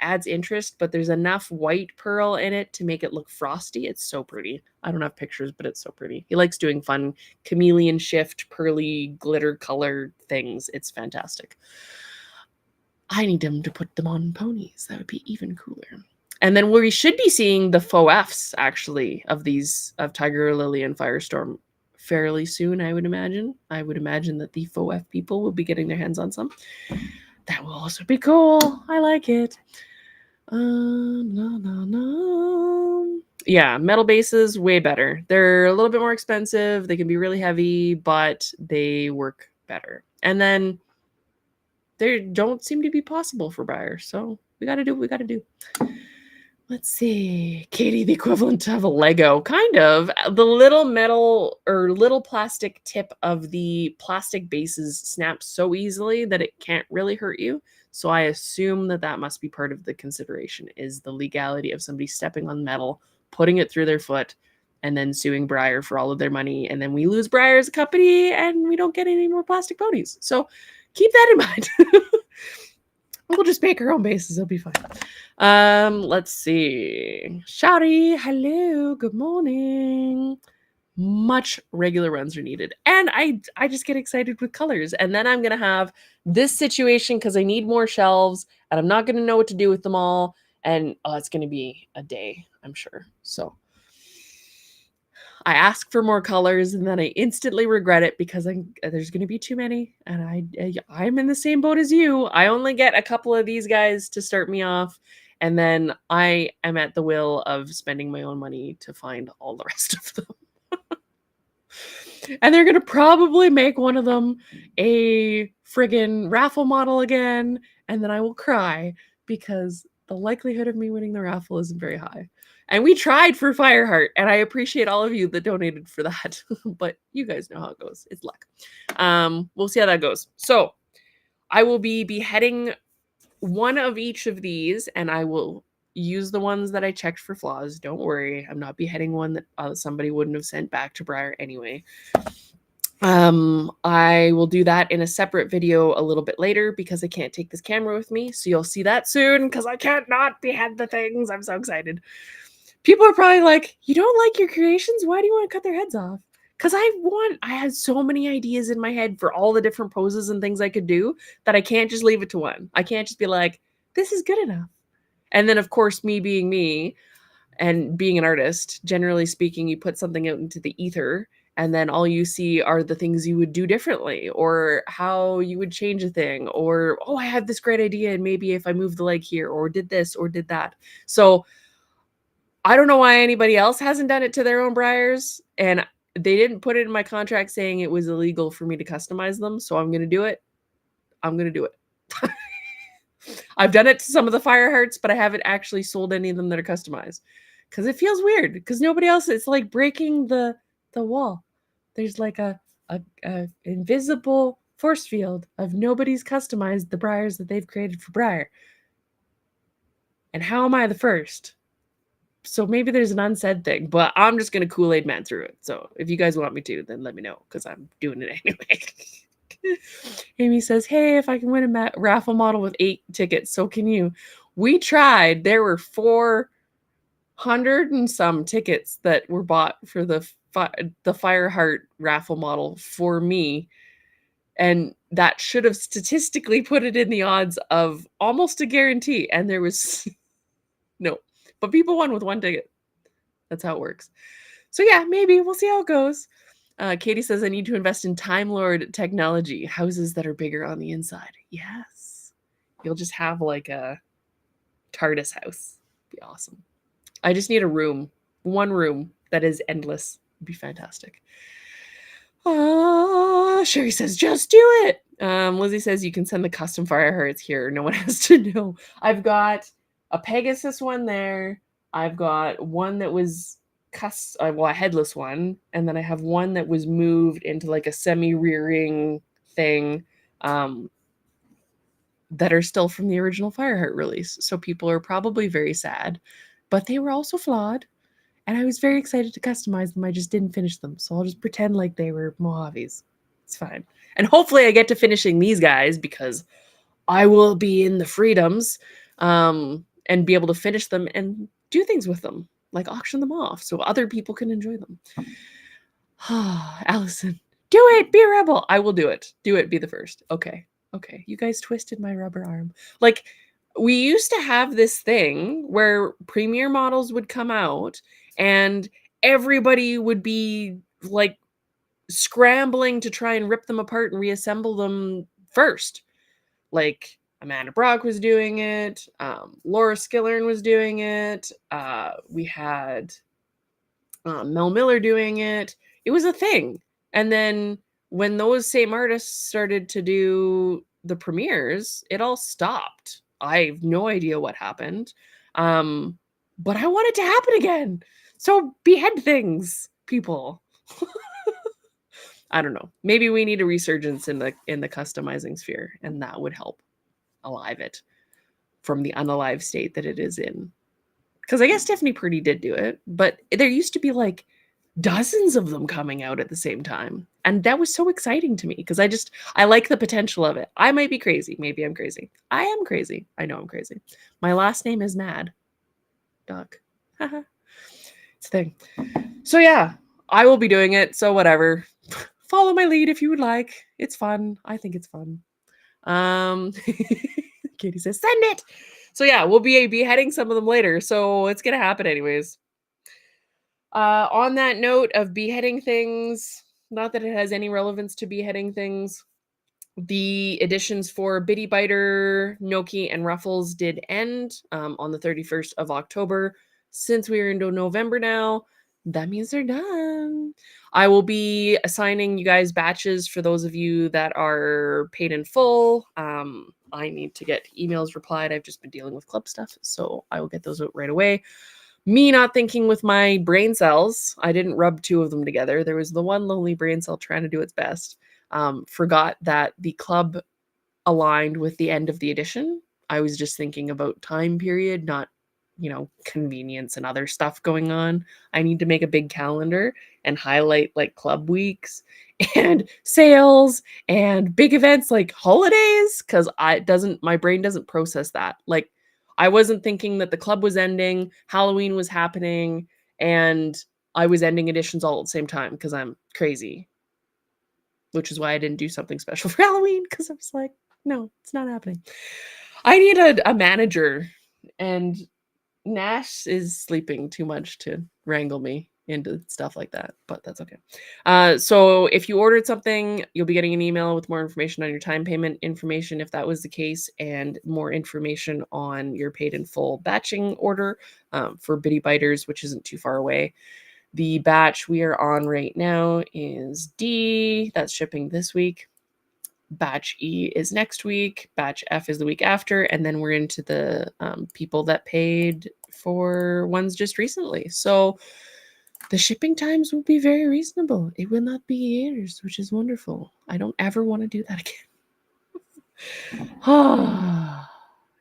Speaker 1: adds interest, but there's enough white pearl in it to make it look frosty. It's so pretty. I don't have pictures, but it's so pretty. He likes doing fun chameleon shift, pearly glitter color things. It's fantastic. I need him to put them on ponies. That would be even cooler. And then we should be seeing the faux Fs actually of Tiger Lily and Firestorm fairly soon, I would imagine. I would imagine that the faux F people will be getting their hands on some. That will also be cool. I like it. Yeah, metal bases, way better. They're a little bit more expensive. They can be really heavy, but they work better. And then they don't seem to be possible for Breyer. So we got to do what we got to do. Let's see. Katie, the equivalent of a Lego. Kind of. The little metal or little plastic tip of the plastic bases snaps so easily that it can't really hurt you. So I assume that must be part of the consideration, is the legality of somebody stepping on metal, putting it through their foot, and then suing Breyer for all of their money. And then we lose Breyer as a company and we don't get any more plastic ponies. So keep that in mind. We'll just make our own bases. It'll be fine. Let's see. Shouty, hello, good morning. Much regular runs are needed. And I just get excited with colors. And then I'm going to have this situation because I need more shelves and I'm not going to know what to do with them all. And it's going to be a day, I'm sure. So I ask for more colors and then I instantly regret it because there's going to be too many. And I'm in the same boat as you. I only get a couple of these guys to start me off. And then I am at the will of spending my own money to find all the rest of them. And they're going to probably make one of them a friggin' raffle model again. And then I will cry because the likelihood of me winning the raffle isn't very high. And we tried for Fireheart, and I appreciate all of you that donated for that. But you guys know how it goes. It's luck. We'll see how that goes. So I will be beheading one of each of these, and I will use the ones that I checked for flaws. Don't worry, I'm not beheading one that somebody wouldn't have sent back to Breyer anyway. I will do that in a separate video a little bit later because I can't take this camera with me. So you'll see that soon because I can't not behead the things. I'm so excited. People are probably like, you don't like your creations? Why do you want to cut their heads off? Because I had so many ideas in my head for all the different poses and things I could do that I can't just leave it to one. I can't just be like, this is good enough. And then, of course, me being me and being an artist, generally speaking, you put something out into the ether and then all you see are the things you would do differently or how you would change a thing or, oh, I had this great idea and maybe if I moved the leg here or did this or did that. So I don't know why anybody else hasn't done it to their own Breyers, and they didn't put it in my contract saying it was illegal for me to customize them, so I'm going to do it. I'm going to do it. I've done it to some of the fire hearts, but I haven't actually sold any of them that are customized because it feels weird because nobody else, it's like breaking the wall. There's like a invisible force field of nobody's customized the Breyers that they've created for Breyer. And how am I the first? So maybe there's an unsaid thing, but I'm just going to Kool-Aid man through it. So if you guys want me to, then let me know because I'm doing it anyway. Amy says, hey, if I can win a raffle model with 8 tickets, so can you. We tried. There were 400 and some tickets that were bought for the Fireheart raffle model for me. And that should have statistically put it in the odds of almost a guarantee. And there was no. But people won with 1 ticket. That's how it works. So yeah, maybe we'll see how it goes. Katie says, I need to invest in Time Lord technology. Houses that are bigger on the inside. Yes. You'll just have like a TARDIS house. Be awesome. I just need a room. 1 room that is endless. It'd be fantastic. Sherry says, just do it. Lizzie says, you can send the custom fire hearts here. No one has to know. I've got a Pegasus one there. I've got one that was a headless one, and then I have one that was moved into like a semi-rearing thing that are still from the original Fireheart release. So people are probably very sad, but they were also flawed, and I was very excited to customize them. I just didn't finish them, so I'll just pretend like they were Mojaves. It's fine. And hopefully I get to finishing these guys because I will be in the freedoms and be able to finish them and do things with them, like auction them off so other people can enjoy them. Allison, do it. Be a rebel. I will do it. Do it. Be the first. Okay. Okay. You guys twisted my rubber arm. Like, we used to have this thing where premiere models would come out and everybody would be like scrambling to try and rip them apart and reassemble them first. Like Amanda Brock was doing it. Laura Skillern was doing it. We had Mel Miller doing it. It was a thing. And then when those same artists started to do the premieres, it all stopped. I have no idea what happened. But I want it to happen again. So behead things, people. I don't know. Maybe we need a resurgence in the customizing sphere, and that would help alive it from the unalive state that it is in. Because I guess Stephanie Purdy did do it, but there used to be like dozens of them coming out at the same time. And that was so exciting to me because I like the potential of it. I might be crazy. Maybe I'm crazy. I am crazy. I know I'm crazy. My last name is Mad. Duck. It's a thing. So yeah, I will be doing it. So whatever. Follow my lead if you would like. It's fun. I think it's fun. Katie says, send it. So yeah, we'll be beheading some of them later. So it's going to happen anyways. On that note of beheading things, not that it has any relevance to beheading things, the editions for Bitty Biter, Noki, and Ruffles did end on the 31st of October. Since we're into November now, that means they're done. I will be assigning you guys batches for those of you that are paid in full. I need to get emails replied. I've just been dealing with club stuff, so I will get those out right away. Me not thinking with my brain cells, I didn't rub 2 of them together. There was the one lonely brain cell trying to do its best. Forgot that the club aligned with the end of the edition. I was just thinking about time period, not, convenience and other stuff going on. I need to make a big calendar and highlight like club weeks and sales and big events like holidays, because my brain doesn't process that. Like, I wasn't thinking that the club was ending, Halloween was happening, and I was ending editions all at the same time because I'm crazy. Which is why I didn't do something special for Halloween, because I was like, no, it's not happening. I need a manager, and Nash is sleeping too much to wrangle me into stuff like that, but that's okay. So if you ordered something, you'll be getting an email with more information on your time payment information, if that was the case, and more information on your paid in full batching order for Bitty Biters, which isn't too far away. The batch we are on right now is D. That's shipping this week. Batch E is next week. Batch F is the week after. And then we're into the people that paid for ones just recently. So the shipping times will be very reasonable. It will not be years, which is wonderful. I don't ever want to do that again.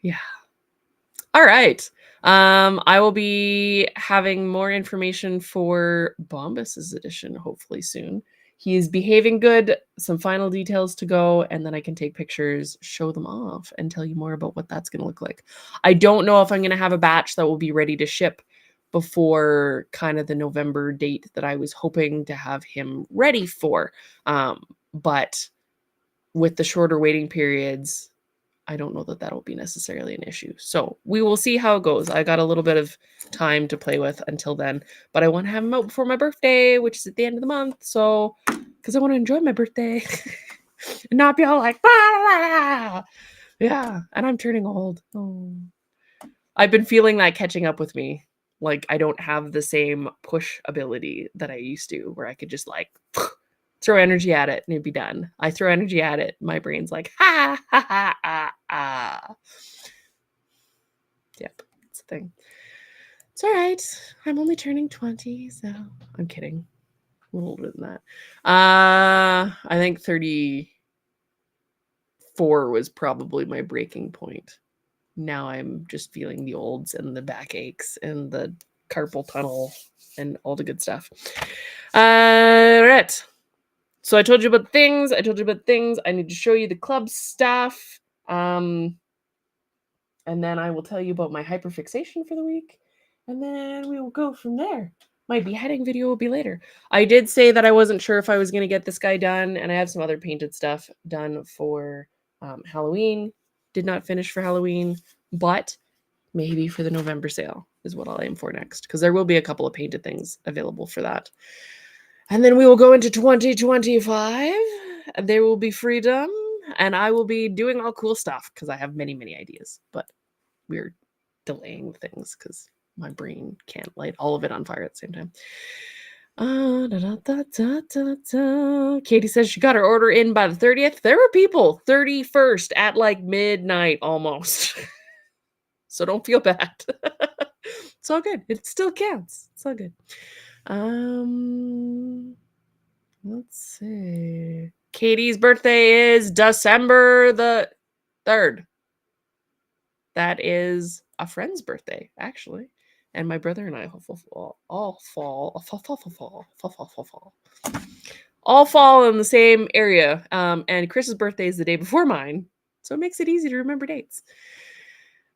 Speaker 1: Yeah. All right. I will be having more information for Bombas's edition hopefully soon. He is behaving good, some final details to go, and then I can take pictures, show them off, and tell you more about what that's going to look like. I don't know if I'm going to have a batch that will be ready to ship before kind of the November date that I was hoping to have him ready for. But with the shorter waiting periods, I don't know that that'll be necessarily an issue. So we will see how it goes. I got a little bit of time to play with until then, but I want to have them out before my birthday, which is at the end of the month. So, because I want to enjoy my birthday and not be all like, ah! Yeah. And I'm turning old. Oh. I've been feeling that catching up with me. Like, I don't have the same push ability that I used to, where I could just like throw energy at it and it'd be done. I throw energy at it, my brain's like, ha, ha, ha, ha, ha. Yep, it's a thing. It's all right. I'm only turning 20, so I'm kidding. A little older than that. I think 34 was probably my breaking point. Now I'm just feeling the olds and the backaches and the carpal tunnel and all the good stuff. All right. So I told you about things. I need to show you the club stuff. And then I will tell you about my hyperfixation for the week. And then we will go from there. My beheading video will be later. I did say that I wasn't sure if I was going to get this guy done. And I have some other painted stuff done for Halloween. Did not finish for Halloween. But maybe for the November sale is what I'll aim for next. Because there will be a couple of painted things available for that. And then we will go into 2025. There will be freedom, and I will be doing all cool stuff because I have many, many ideas. But we're delaying things because my brain can't light all of it on fire at the same time. Katie says she got her order in by the 30th. There were people 31st at like midnight almost. So don't feel bad. It's all good. It still counts. It's all good. Let's see. Katie's birthday is December the 3rd. That is a friend's birthday, actually. And my brother and I all fall in the same area. And Chris's birthday is the day before mine. So it makes it easy to remember dates.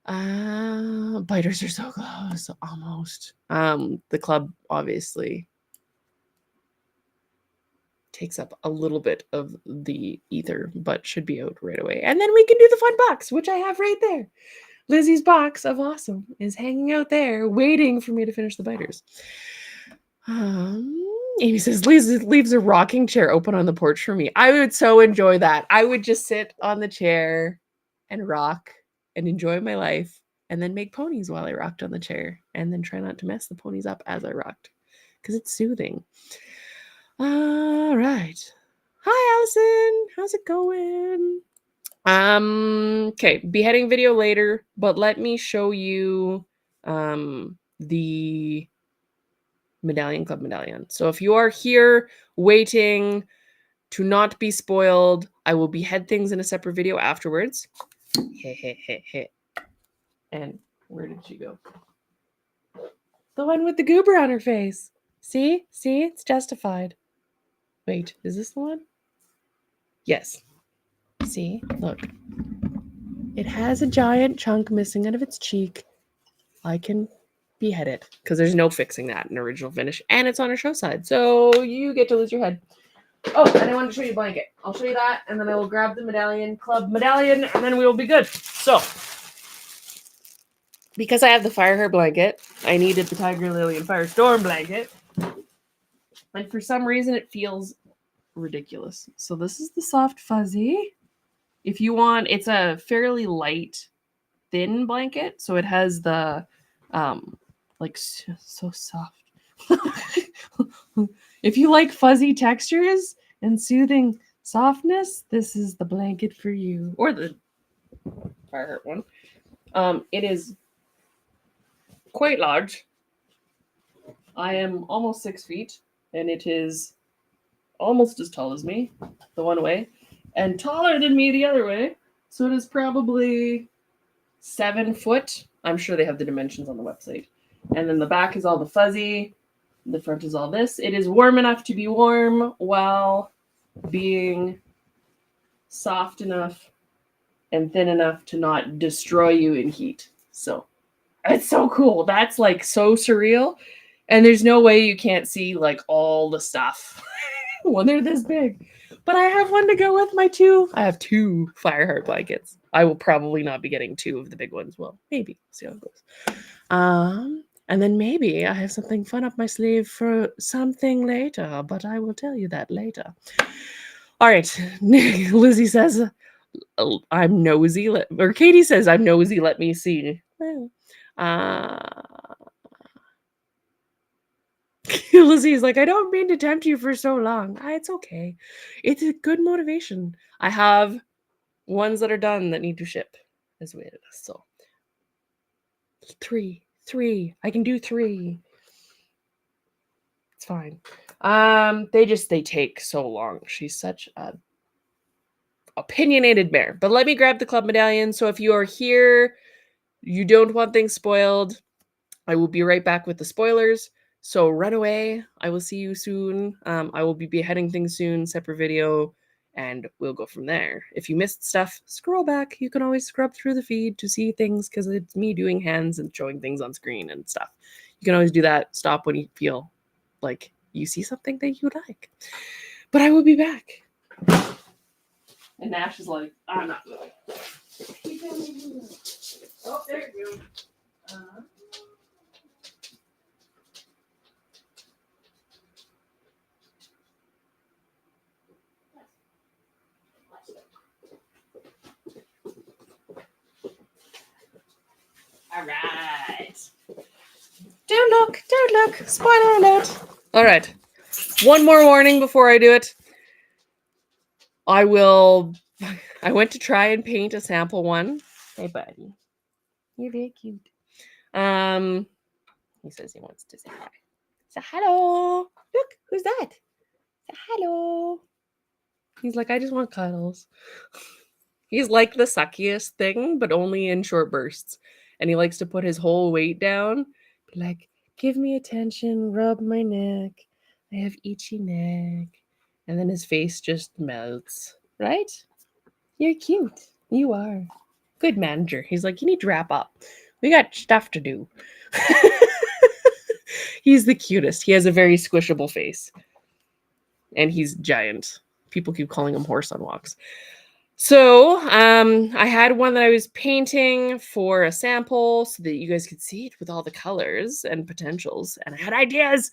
Speaker 1: Biters are so close. Almost. The club obviously takes up a little bit of the ether, but should be out right away. And then we can do the fun box, which I have right there. Lizzie's box of awesome is hanging out there, waiting for me to finish the biters. Amy says, Liz leaves a rocking chair open on the porch for me. I would so enjoy that. I would just sit on the chair and rock and enjoy my life and then make ponies while I rocked on the chair and then try not to mess the ponies up as I rocked because it's soothing. All right. Hi, Allison. How's it going? Okay, beheading video later, but let me show you the Medallion Club medallion. So if you are here waiting to not be spoiled, I will behead things in a separate video afterwards. And where did she go? The one with the goober on her face. See? See? It's justified. Wait, is this the one? Yes. See? Look. It has a giant chunk missing out of its cheek. I can behead it because there's no fixing that in original finish. And it's on her show side. So you get to lose your head. Oh, and I wanted to show you a blanket. I'll show you that, and then I will grab the medallion, club medallion, and then we will be good. So, because I have the fire hair blanket, I needed the Tiger Lily and Firestorm blanket. And for some reason, it feels ridiculous. So this is the soft fuzzy. If you want, it's a fairly light, thin blanket. So it has the, like, so soft. If you like fuzzy textures and soothing softness, this is the blanket for you. Or the fire one. It is quite large. I am almost 6 feet, and it is almost as tall as me, the one way, and taller than me the other way. So it is probably 7 foot. I'm sure they have the dimensions on the website. And then the back is all the fuzzy. The front is all this. It is warm enough to be warm while being soft enough and thin enough to not destroy you in heat. So it's so cool. That's like so surreal. And there's no way you can't see like all the stuff when they're this big. But I have one to go with my two. I have 2 Fireheart blankets. I will probably not be getting 2 of the big ones. Well, maybe. See how it goes. And then maybe I have something fun up my sleeve for something later, but I will tell you that later. All right. Lizzie says, I'm nosy. Or Katie says, I'm nosy. Let me see. Well, Lizzie's like, I don't mean to tempt you for so long. It's okay. It's a good motivation. I have ones that are done that need to ship as well. So 3. I can do 3. It's fine. They take so long. She's such a opinionated bear. But let me grab the club medallion. So if you are here, you don't want things spoiled, I will be right back with the spoilers. So run away. I will see you soon. I will be beheading things soon, separate video, and we'll go from there. If you missed stuff, scroll back. You can always scrub through the feed to see things because it's me doing hands and showing things on screen and stuff. You can always do that. Stop when you feel like you see something that you like. But I will be back. And Nash is like, I'm not moving. Oh, there you go. All right. Don't look. Spoiler alert. All right. One more warning before I do it. I went to try and paint a sample one. Hey, buddy. You're very cute. He says he wants to say hi. Say hello. Look, who's that? Say hello. He's like, I just want cuddles. He's like the suckiest thing, but only in short bursts. And he likes to put his whole weight down. Like, give me attention, rub my neck. I have itchy neck. And then his face just melts. Right? You're cute. You are. Good manager. He's like, you need to wrap up. We got stuff to do. He's the cutest. He has a very squishable face. And he's giant. People keep calling him horse on walks. So, I had one that I was painting for a sample so that you guys could see it with all the colors and potentials. And I had ideas,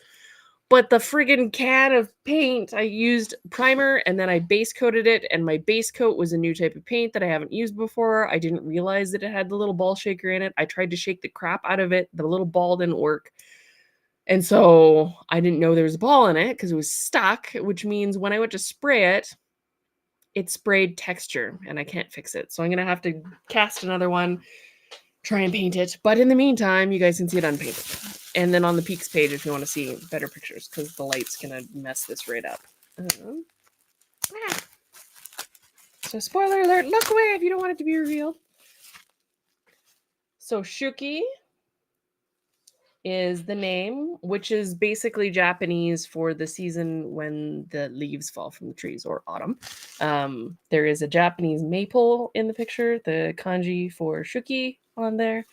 Speaker 1: but the friggin' can of paint, I used primer and then I base coated it. And my base coat was a new type of paint that I haven't used before. I didn't realize that it had the little ball shaker in it. I tried to shake the crap out of it. The little ball didn't work. And so I didn't know there was a ball in it because it was stuck, which means when I went to spray it, it sprayed texture and I can't fix it. So I'm going to have to cast another one, try and paint it. But in the meantime, you guys can see it unpainted. And then on the Peaks page, if you want to see better pictures, because the light's going to mess this right up. So spoiler alert, look away if you don't want it to be revealed. So Shuki is the name, which is basically Japanese for the season when the leaves fall from the trees, or autumn. There is a Japanese maple in the picture, the kanji for Shuki on there.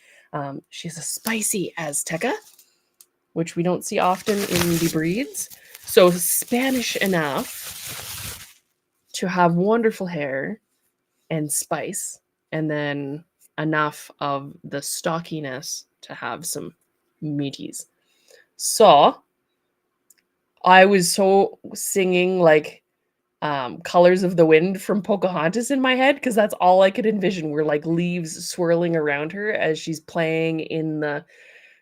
Speaker 1: She's a spicy Azteca, which we don't see often in the breeds. So Spanish enough to have wonderful hair and spice, and then enough of the stockiness to have some meaties. So I was so singing like Colors of the Wind from Pocahontas in my head, because that's all I could envision were like leaves swirling around her as she's playing in the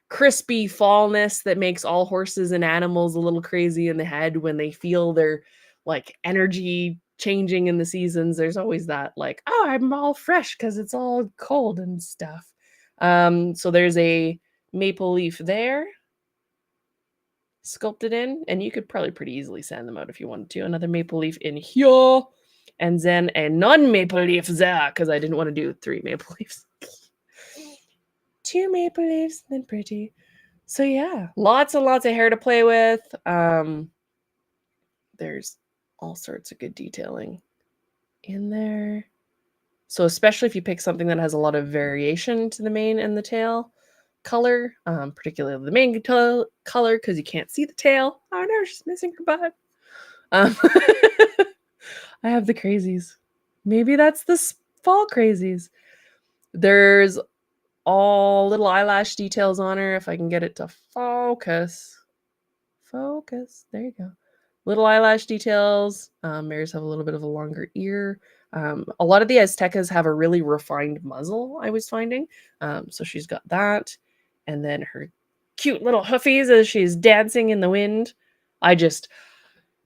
Speaker 1: crispy fallness that makes all horses and animals a little crazy in the head when they feel their like energy changing in the seasons. There's always that like, oh, I'm all fresh because it's all cold and stuff. So there's a maple leaf there sculpted in, and you could probably pretty easily sand them out if you wanted to. Another maple leaf in here, and then a non-maple leaf there, because I didn't want to do 3 maple leaves. 2 maple leaves, then pretty. So yeah, lots and lots of hair to play with. There's all sorts of good detailing in there. So especially if you pick something that has a lot of variation to the mane and the tail color, particularly the mane color, because you can't see the tail. Oh no, she's missing her butt. I have the crazies. Maybe that's the fall crazies. There's all little eyelash details on her. If I can get it to focus. Focus. There you go. Little eyelash details. Mares have a little bit of a longer ear. A lot of the Aztecas have a really refined muzzle, I was finding. So she's got that. And then her cute little hoofies as she's dancing in the wind.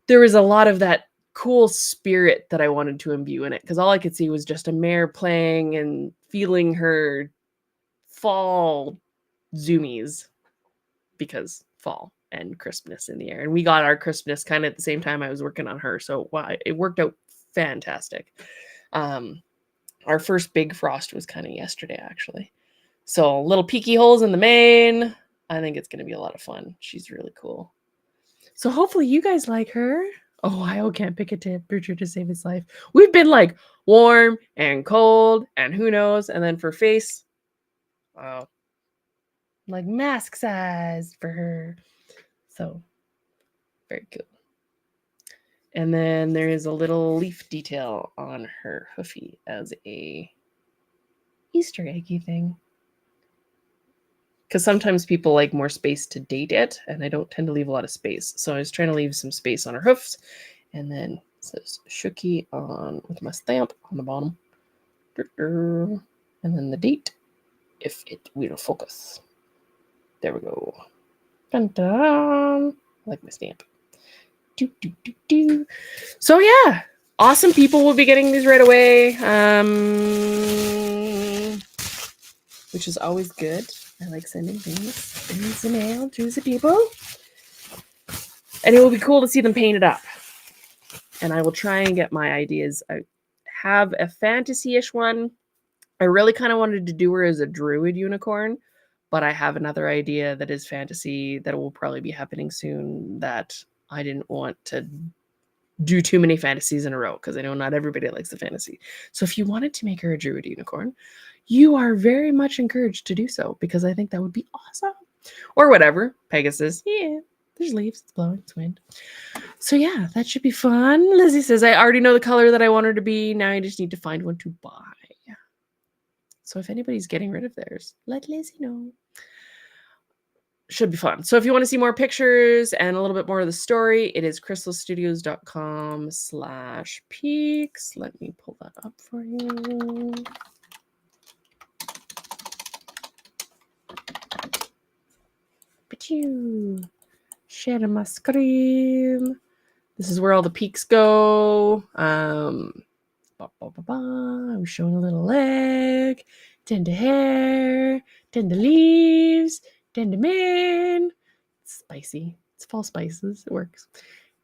Speaker 1: There was a lot of that cool spirit that I wanted to imbue in it, because all I could see was just a mare playing and feeling her fall zoomies, because fall and crispness in the air. And we got our crispness kind of at the same time I was working on her. So wow, it worked out fantastic. Our first big frost was kind of yesterday, actually. So little peaky holes in the mane. I think it's going to be a lot of fun. She's really cool. So hopefully you guys like her. Ohio can't pick a temperature to save its life. We've been like warm and cold and who knows. And then for face, wow, like mask size for her. So very cool. And then there is a little leaf detail on her hoofy as a Easter eggy thing. Because sometimes people like more space to date it, and I don't tend to leave a lot of space. So I was trying to leave some space on her hoofs. And then it says Shuki on with my stamp on the bottom. And then the date, if it will focus. There we go. Dun, dun. I like my stamp. Do, do, do, do. So yeah, awesome people will be getting these right away, which is always good. I like sending things in the mail to the people, and it will be cool to see them painted up. And I will try and get my ideas. I have a fantasy-ish one. I really kind of wanted to do her as a druid unicorn, but I have another idea that is fantasy that will probably be happening soon that I didn't want to do too many fantasies in a row, because I know not everybody likes the fantasy. So if you wanted to make her a druid unicorn, you are very much encouraged to do so, because I think that would be awesome. Or whatever. Pegasus. Yeah, there's leaves. It's blowing. It's wind. So yeah, that should be fun. Lizzie says, I already know the color that I want her to be. Now I just need to find one to buy. So if anybody's getting rid of theirs, let Lizzie know. Should be fun. So if you want to see more pictures and a little bit more of the story, it is crystalstudios.com/peaks. Let me pull that up for you. Share my screen. This is where all the peaks go. I'm showing a little leg, tend to hair, tend to leaves, tend to mane. It's spicy. It's fall spices. It works.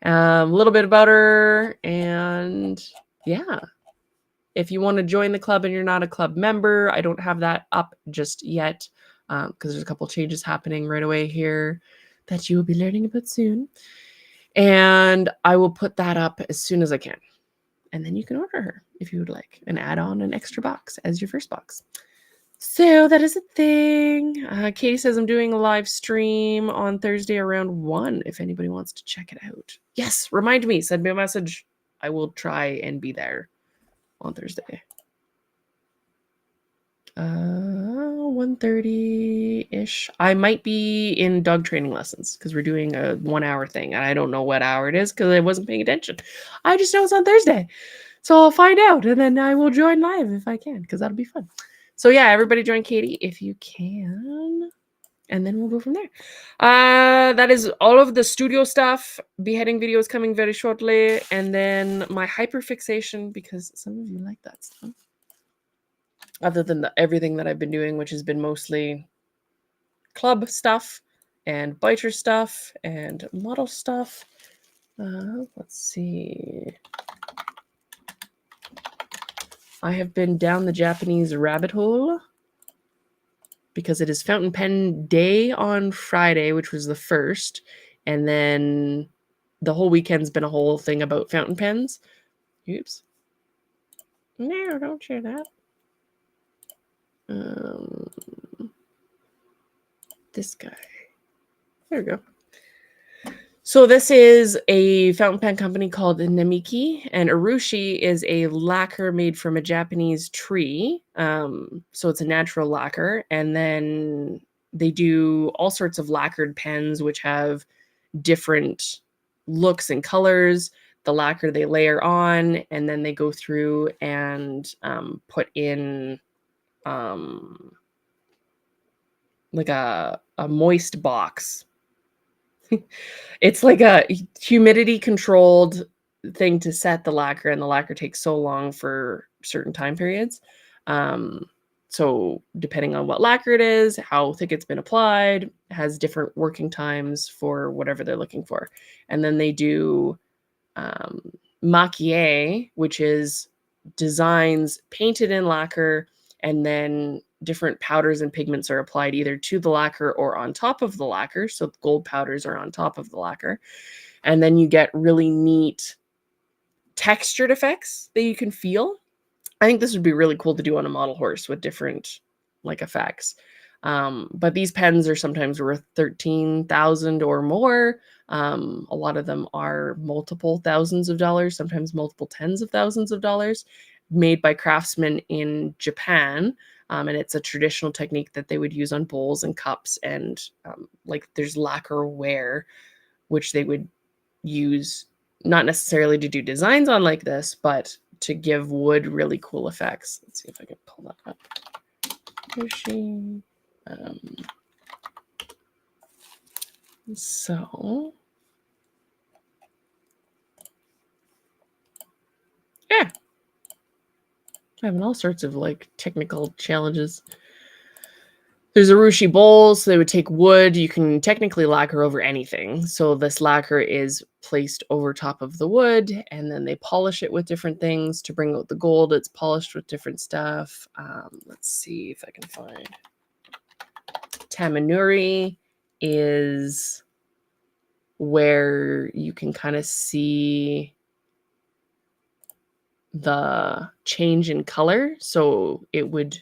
Speaker 1: A little bit of butter, and yeah. If you want to join the club and you're not a club member, I don't have that up just yet because there's a couple changes happening right away here that you will be learning about soon. And I will put that up as soon as I can. And then you can order her if you would like and add on an extra box as your first box. So that is a thing. Katie says I'm doing a live stream on Thursday around 1 if anybody wants to check it out. Yes, remind me. Send me a message. I will try and be there on Thursday. 1:30-ish. I might be in dog training lessons because we're doing a 1-hour thing. And I don't know what hour it is because I wasn't paying attention. I just know it's on Thursday. So I'll find out and then I will join live if I can because that'll be fun. So yeah, everybody join Katie if you can. And then we'll go from there. That is all of the studio stuff. Beheading video is coming very shortly. And then my hyperfixation, because some of you like that stuff. Other than everything that I've been doing, which has been mostly club stuff and biter stuff and model stuff. Let's see. I have been down the Japanese rabbit hole because it is fountain pen day on Friday, which was the 1st. And then the whole weekend's been a whole thing about fountain pens. Oops. No, don't share that. This guy. There we go. So this is a fountain pen company called Namiki, and urushi is a lacquer made from a Japanese tree. So it's a natural lacquer, and then they do all sorts of lacquered pens which have different looks and colors. The lacquer they layer on, and then they go through and put in like a moist box. It's like a humidity controlled thing to set the lacquer, and the lacquer takes so long for certain time periods. So depending on what lacquer it is, how thick it's been applied, it has different working times for whatever they're looking for. And then they do maquille, which is designs painted in lacquer, and then different powders and pigments are applied either to the lacquer or on top of the lacquer. So gold powders are on top of the lacquer. And then you get really neat textured effects that you can feel. I think this would be really cool to do on a model horse with different like effects. But these pens are sometimes worth $13,000 or more. A lot of them are multiple thousands of dollars, sometimes multiple tens of thousands of dollars, made by craftsmen in Japan. And it's a traditional technique that they would use on bowls and cups, and like there's lacquer ware, which they would use not necessarily to do designs on like this, but to give wood really cool effects. Let's see if I can pull that up. So yeah, having all sorts of like technical challenges. There's urushi bowls. So they would take wood. You can technically lacquer over anything. So this lacquer is placed over top of the wood, and then they polish it with different things to bring out the gold. It's polished with different stuff. Let's see if I can find. Tamanuri is where you can kind of see the change in color. So it would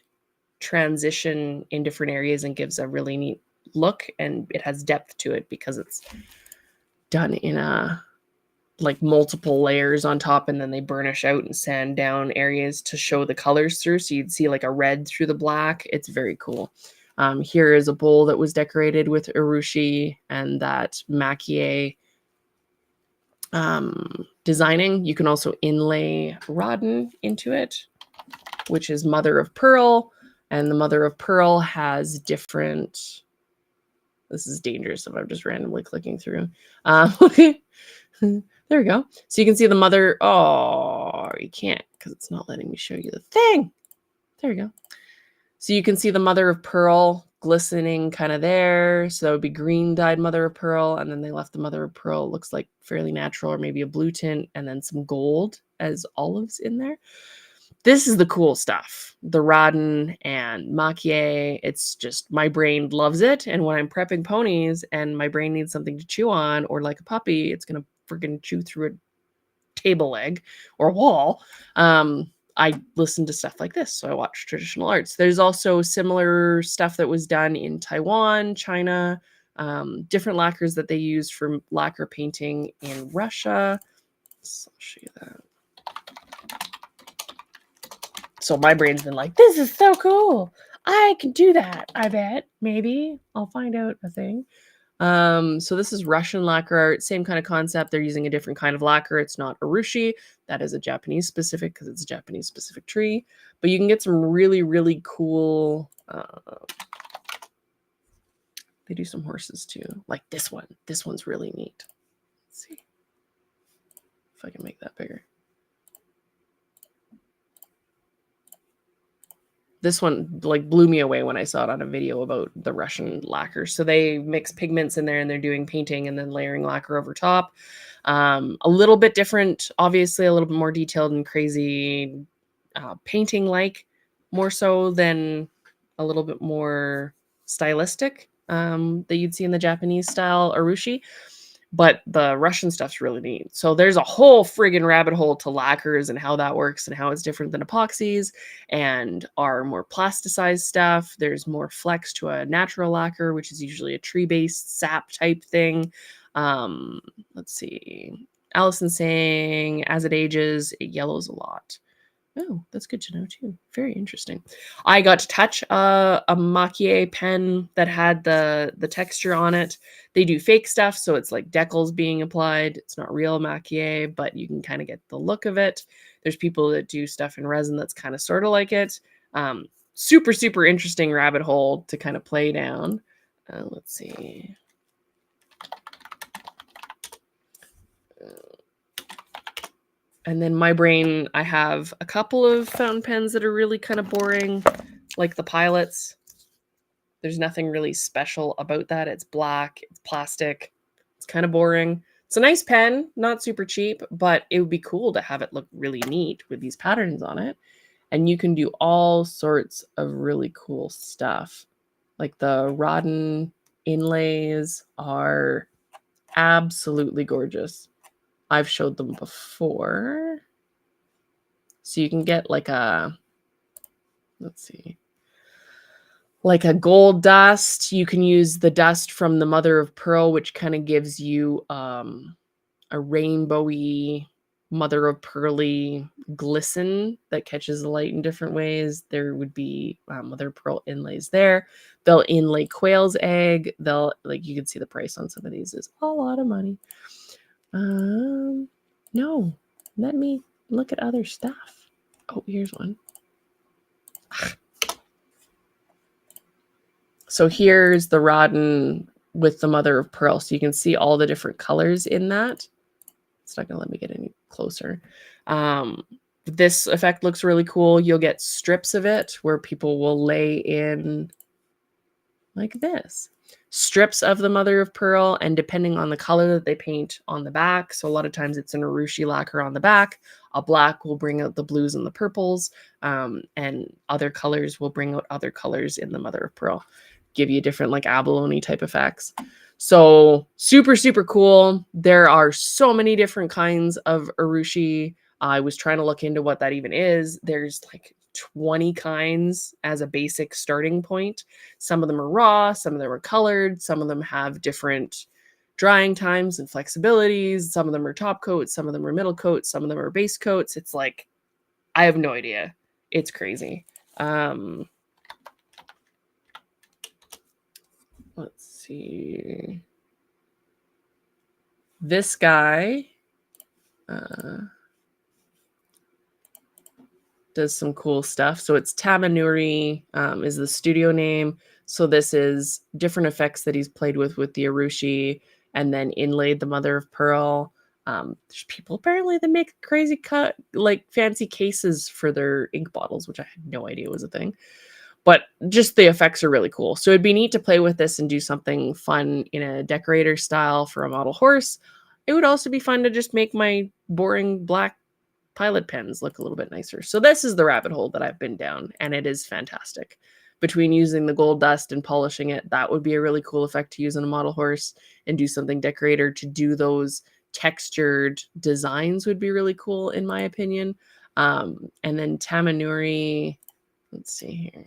Speaker 1: transition in different areas and gives a really neat look, and it has depth to it because it's done in a like multiple layers on top, and then they burnish out and sand down areas to show the colors through, so you'd see like a red through the black. It's very cool. Here is a bowl that was decorated with urushi and that maquille designing. You can also inlay rodin into it, which is mother of pearl. And the mother of pearl has different, this is dangerous if I'm just randomly clicking through. There we go. So you can see the mother. Oh, you can't because it's not letting me show you the thing. There we go. So you can see the mother of pearl glistening kind of there. So that would be green dyed mother of pearl. And then they left the mother of pearl. It looks like fairly natural, or maybe a blue tint, and then some gold as olives in there. This is the cool stuff. The Rodden and Maquis. It's just my brain loves it. And when I'm prepping ponies and my brain needs something to chew on, or like a puppy, it's gonna freaking chew through a table leg or wall. I listen to stuff like this. So I watch traditional arts. There's also similar stuff that was done in Taiwan, China, different lacquers that they use for lacquer painting in Russia. So I'll show you that. So my brain's been like, this is so cool. I can do that. I bet. Maybe. I'll find out a thing. So this is Russian lacquer art. Same kind of concept. They're using a different kind of lacquer. It's not urushi. That is a Japanese specific because it's a Japanese specific tree. But you can get some really, really cool... they do some horses too. Like this one. This one's really neat. Let's see if I can make that bigger. This one like blew me away when I saw it on a video about the Russian lacquer. So they mix pigments in there and they're doing painting and then layering lacquer over top. A little bit different, obviously a little bit more detailed and crazy painting like, more so than a little bit more stylistic that you'd see in the Japanese style urushi. But the Russian stuff's really neat. So there's a whole friggin' rabbit hole to lacquers and how that works and how it's different than epoxies and our more plasticized stuff. There's more flex to a natural lacquer, which is usually a tree-based sap type thing. Let's see. Allison saying, as it ages, it yellows a lot. Oh, that's good to know too. Very interesting. I got to touch a Maquis pen that had the texture on it. They do fake stuff, so it's like decals being applied. It's not real Maquis, but you can kind of get the look of it. There's people that do stuff in resin that's kind of sort of like it. Super, super interesting rabbit hole to kind of play down. Let's see. And then my brain, I have a couple of fountain pens that are really kind of boring, like the Pilots. There's nothing really special about that. It's black, it's plastic, it's kind of boring. It's a nice pen, not super cheap, but it would be cool to have it look really neat with these patterns on it. And you can do all sorts of really cool stuff. Like the Rodden inlays are absolutely gorgeous. I've showed them before. So you can get like a, let's see, like a gold dust. You can use the dust from the mother of pearl, which kind of gives you a rainbowy mother of pearly glisten that catches the light in different ways. There would be mother of pearl inlays there. They'll inlay quail's egg. They'll, like, you can see the price on some of these is a lot of money. No, let me look at other stuff. Oh, here's one. So here's the Rodden with the mother of pearl. So you can see all the different colors in that. It's not gonna let me get any closer. This effect looks really cool. You'll get strips of it where people will lay in like this. Strips of the mother of pearl, and depending on the color that they paint on the back, so a lot of times it's an urushi lacquer on the back, a black will bring out the blues and the purples, and other colors will bring out other colors in the mother of pearl, give you different like abalone type effects. So super, super cool. There are so many different kinds of urushi. I was trying to look into what that even is. There's like 20 kinds as a basic starting point. Some of them are raw, some of them are colored, some of them have different drying times and flexibilities. Some of them are top coats, some of them are middle coats, some of them are base coats. It's like, I have no idea. It's crazy. Let's see. This guy does some cool stuff. So it's Tamanuri is the studio name. So this is different effects that he's played with the urushi and then inlaid the mother of pearl. There's people apparently that make crazy cut, like fancy cases for their ink bottles, which I had no idea was a thing. But just the effects are really cool. So it'd be neat to play with this and do something fun in a decorator style for a model horse. It would also be fun to just make my boring black pilot pens look a little bit nicer. So this is the rabbit hole that I've been down, and it is fantastic. Between using the gold dust and polishing it, that would be a really cool effect to use on a model horse, and do something decorator to do those textured designs would be really cool in my opinion. And then Tamanuri, let's see here.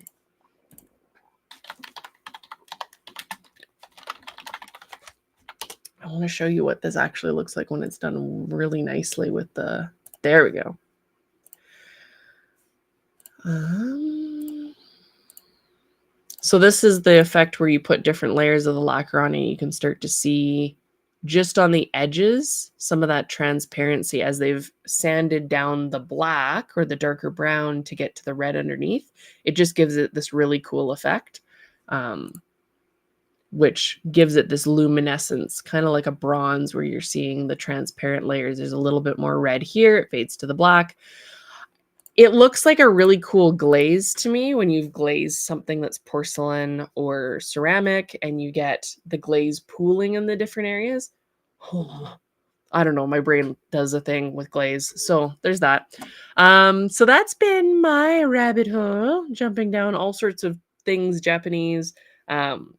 Speaker 1: I want to show you what this actually looks like when it's done really nicely with the, there we go. So this is the effect where you put different layers of the lacquer on and you can start to see just on the edges some of that transparency as they've sanded down the black or the darker brown to get to the red underneath. It just gives it this really cool effect, which gives it this luminescence, kind of like a bronze where you're seeing the transparent layers. There's a little bit more red here. It fades to the black. It looks like a really cool glaze to me when you've glazed something that's porcelain or ceramic and you get the glaze pooling in the different areas. Oh, I don't know. My brain does a thing with glaze. So there's that. So that's been my rabbit hole, jumping down all sorts of things Japanese,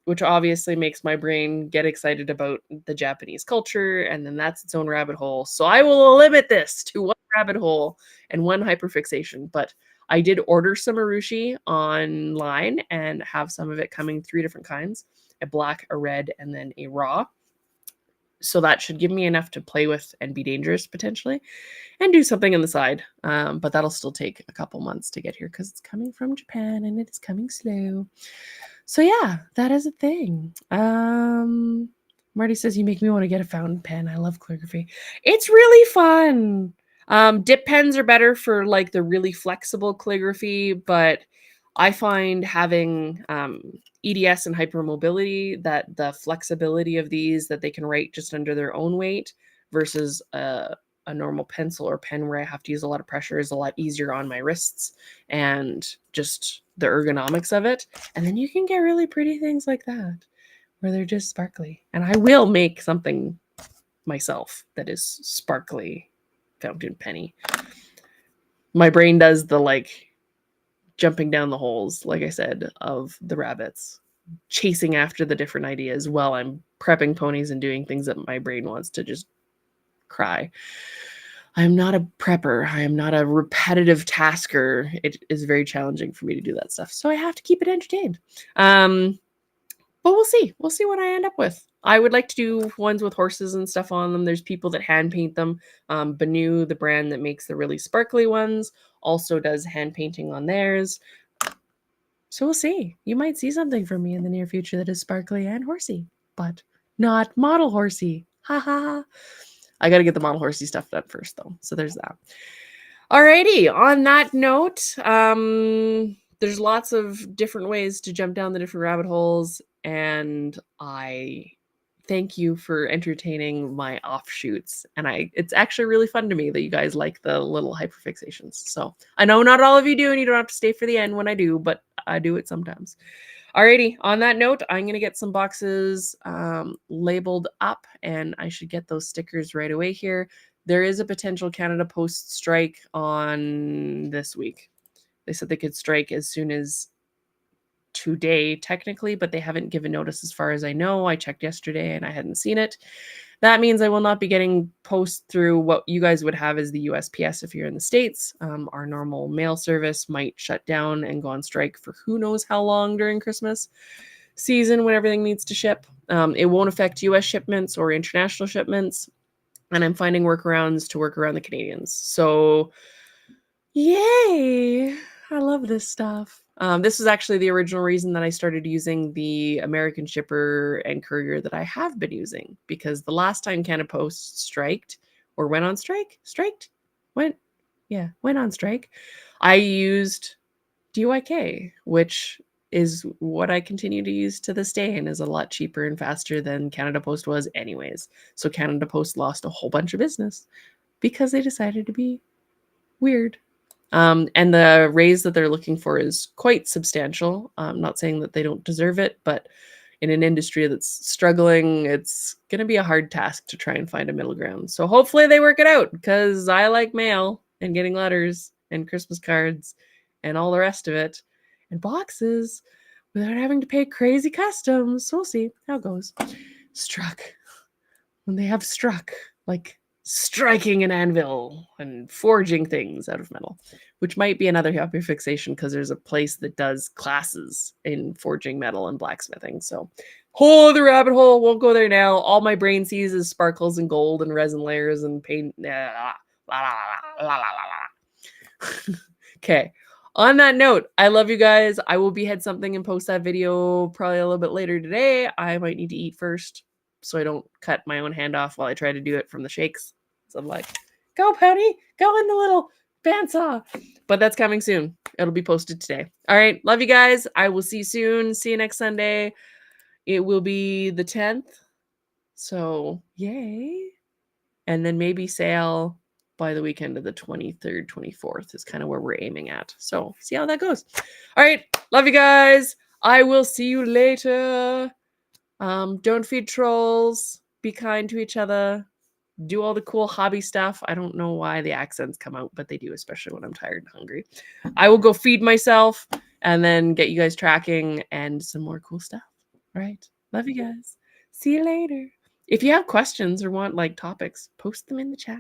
Speaker 1: which obviously makes my brain get excited about the Japanese culture. And then that's its own rabbit hole. So I will limit this to one rabbit hole and one hyperfixation. But I did order some urushi online and have some of it coming 3 different kinds, a black, a red, and then a raw. So that should give me enough to play with and be dangerous potentially and do something on the side. But that'll still take a couple months to get here because it's coming from Japan and it is coming slow. So yeah, that is a thing. Marty says, you make me want to get a fountain pen. I love calligraphy. It's really fun. Dip pens are better for like the really flexible calligraphy, but I find having EDS and hypermobility, that the flexibility of these, that they can write just under their own weight versus a normal pencil or pen where I have to use a lot of pressure, is a lot easier on my wrists and just the ergonomics of it. And then you can get really pretty things like that where they're just sparkly. And I will make something myself that is sparkly fountain penny. My brain does the like jumping down the holes, like I said, of the rabbits, chasing after the different ideas while I'm prepping ponies and doing things that my brain wants to just cry. I am not a prepper. I am not a repetitive tasker. It is very challenging for me to do that stuff. So I have to keep it entertained. But we'll see. We'll see what I end up with. I would like to do ones with horses and stuff on them. There's people that hand paint them. Banu, the brand that makes the really sparkly ones, also does hand painting on theirs. So we'll see. You might see something from me in the near future that is sparkly and horsey, but not model horsey. Ha ha. I got to get the model horsey stuff done first, though. So there's that. Alrighty. On that note, there's lots of different ways to jump down the different rabbit holes, and I thank you for entertaining my offshoots. And it's actually really fun to me that you guys like the little hyperfixations. So I know not all of you do, and you don't have to stay for the end when I do, but I do it sometimes. Alrighty, on that note, I'm going to get some boxes labeled up, and I should get those stickers right away here. There is a potential Canada Post strike on this week. They said they could strike as soon as today, technically, but they haven't given notice as far as I know. I checked yesterday and I hadn't seen it. That means I will not be getting post through what you guys would have as the USPS if you're in the States. Our normal mail service might shut down and go on strike for who knows how long during Christmas season when everything needs to ship. It won't affect US shipments or international shipments. And I'm finding workarounds to work around the Canadians. So, yay! I love this stuff. This is actually the original reason that I started using the American shipper and courier that I have been using, because the last time Canada Post striked or went on strike, went on strike, I used DYK, which is what I continue to use to this day and is a lot cheaper and faster than Canada Post was anyways. So Canada Post lost a whole bunch of business because they decided to be weird. And the raise that they're looking for is quite substantial. I'm not saying that they don't deserve it, but in an industry that's struggling, it's going to be a hard task to try and find a middle ground. So hopefully they work it out, because I like mail and getting letters and Christmas cards and all the rest of it and boxes without having to pay crazy customs. So we'll see how it goes. Struck. When they have struck, like striking an anvil and forging things out of metal, which might be another happy fixation because there's a place that does classes in forging metal and blacksmithing. So, whole other rabbit hole. Won't go there now. All my brain sees is sparkles and gold and resin layers and paint. Okay. On that note, I love you guys. I will behead something and post that video probably a little bit later today. I might need to eat first so I don't cut my own hand off while I try to do it from the shakes. So I'm like, go, Pony, go in the little bandsaw. But that's coming soon. It'll be posted today. All right. Love you guys. I will see you soon. See you next Sunday. It will be the 10th. So, yay. And then maybe sale by the weekend of the 23rd, 24th is kind of where we're aiming at. So, see how that goes. All right. Love you guys. I will see you later. Don't feed trolls. Be kind to each other. Do all the cool hobby stuff. I don't know why the accents come out, but they do, especially when I'm tired and hungry. I will go feed myself and then get you guys tracking and some more cool stuff. All right. Love you guys. See you later. If you have questions or want like topics, post them in the chat.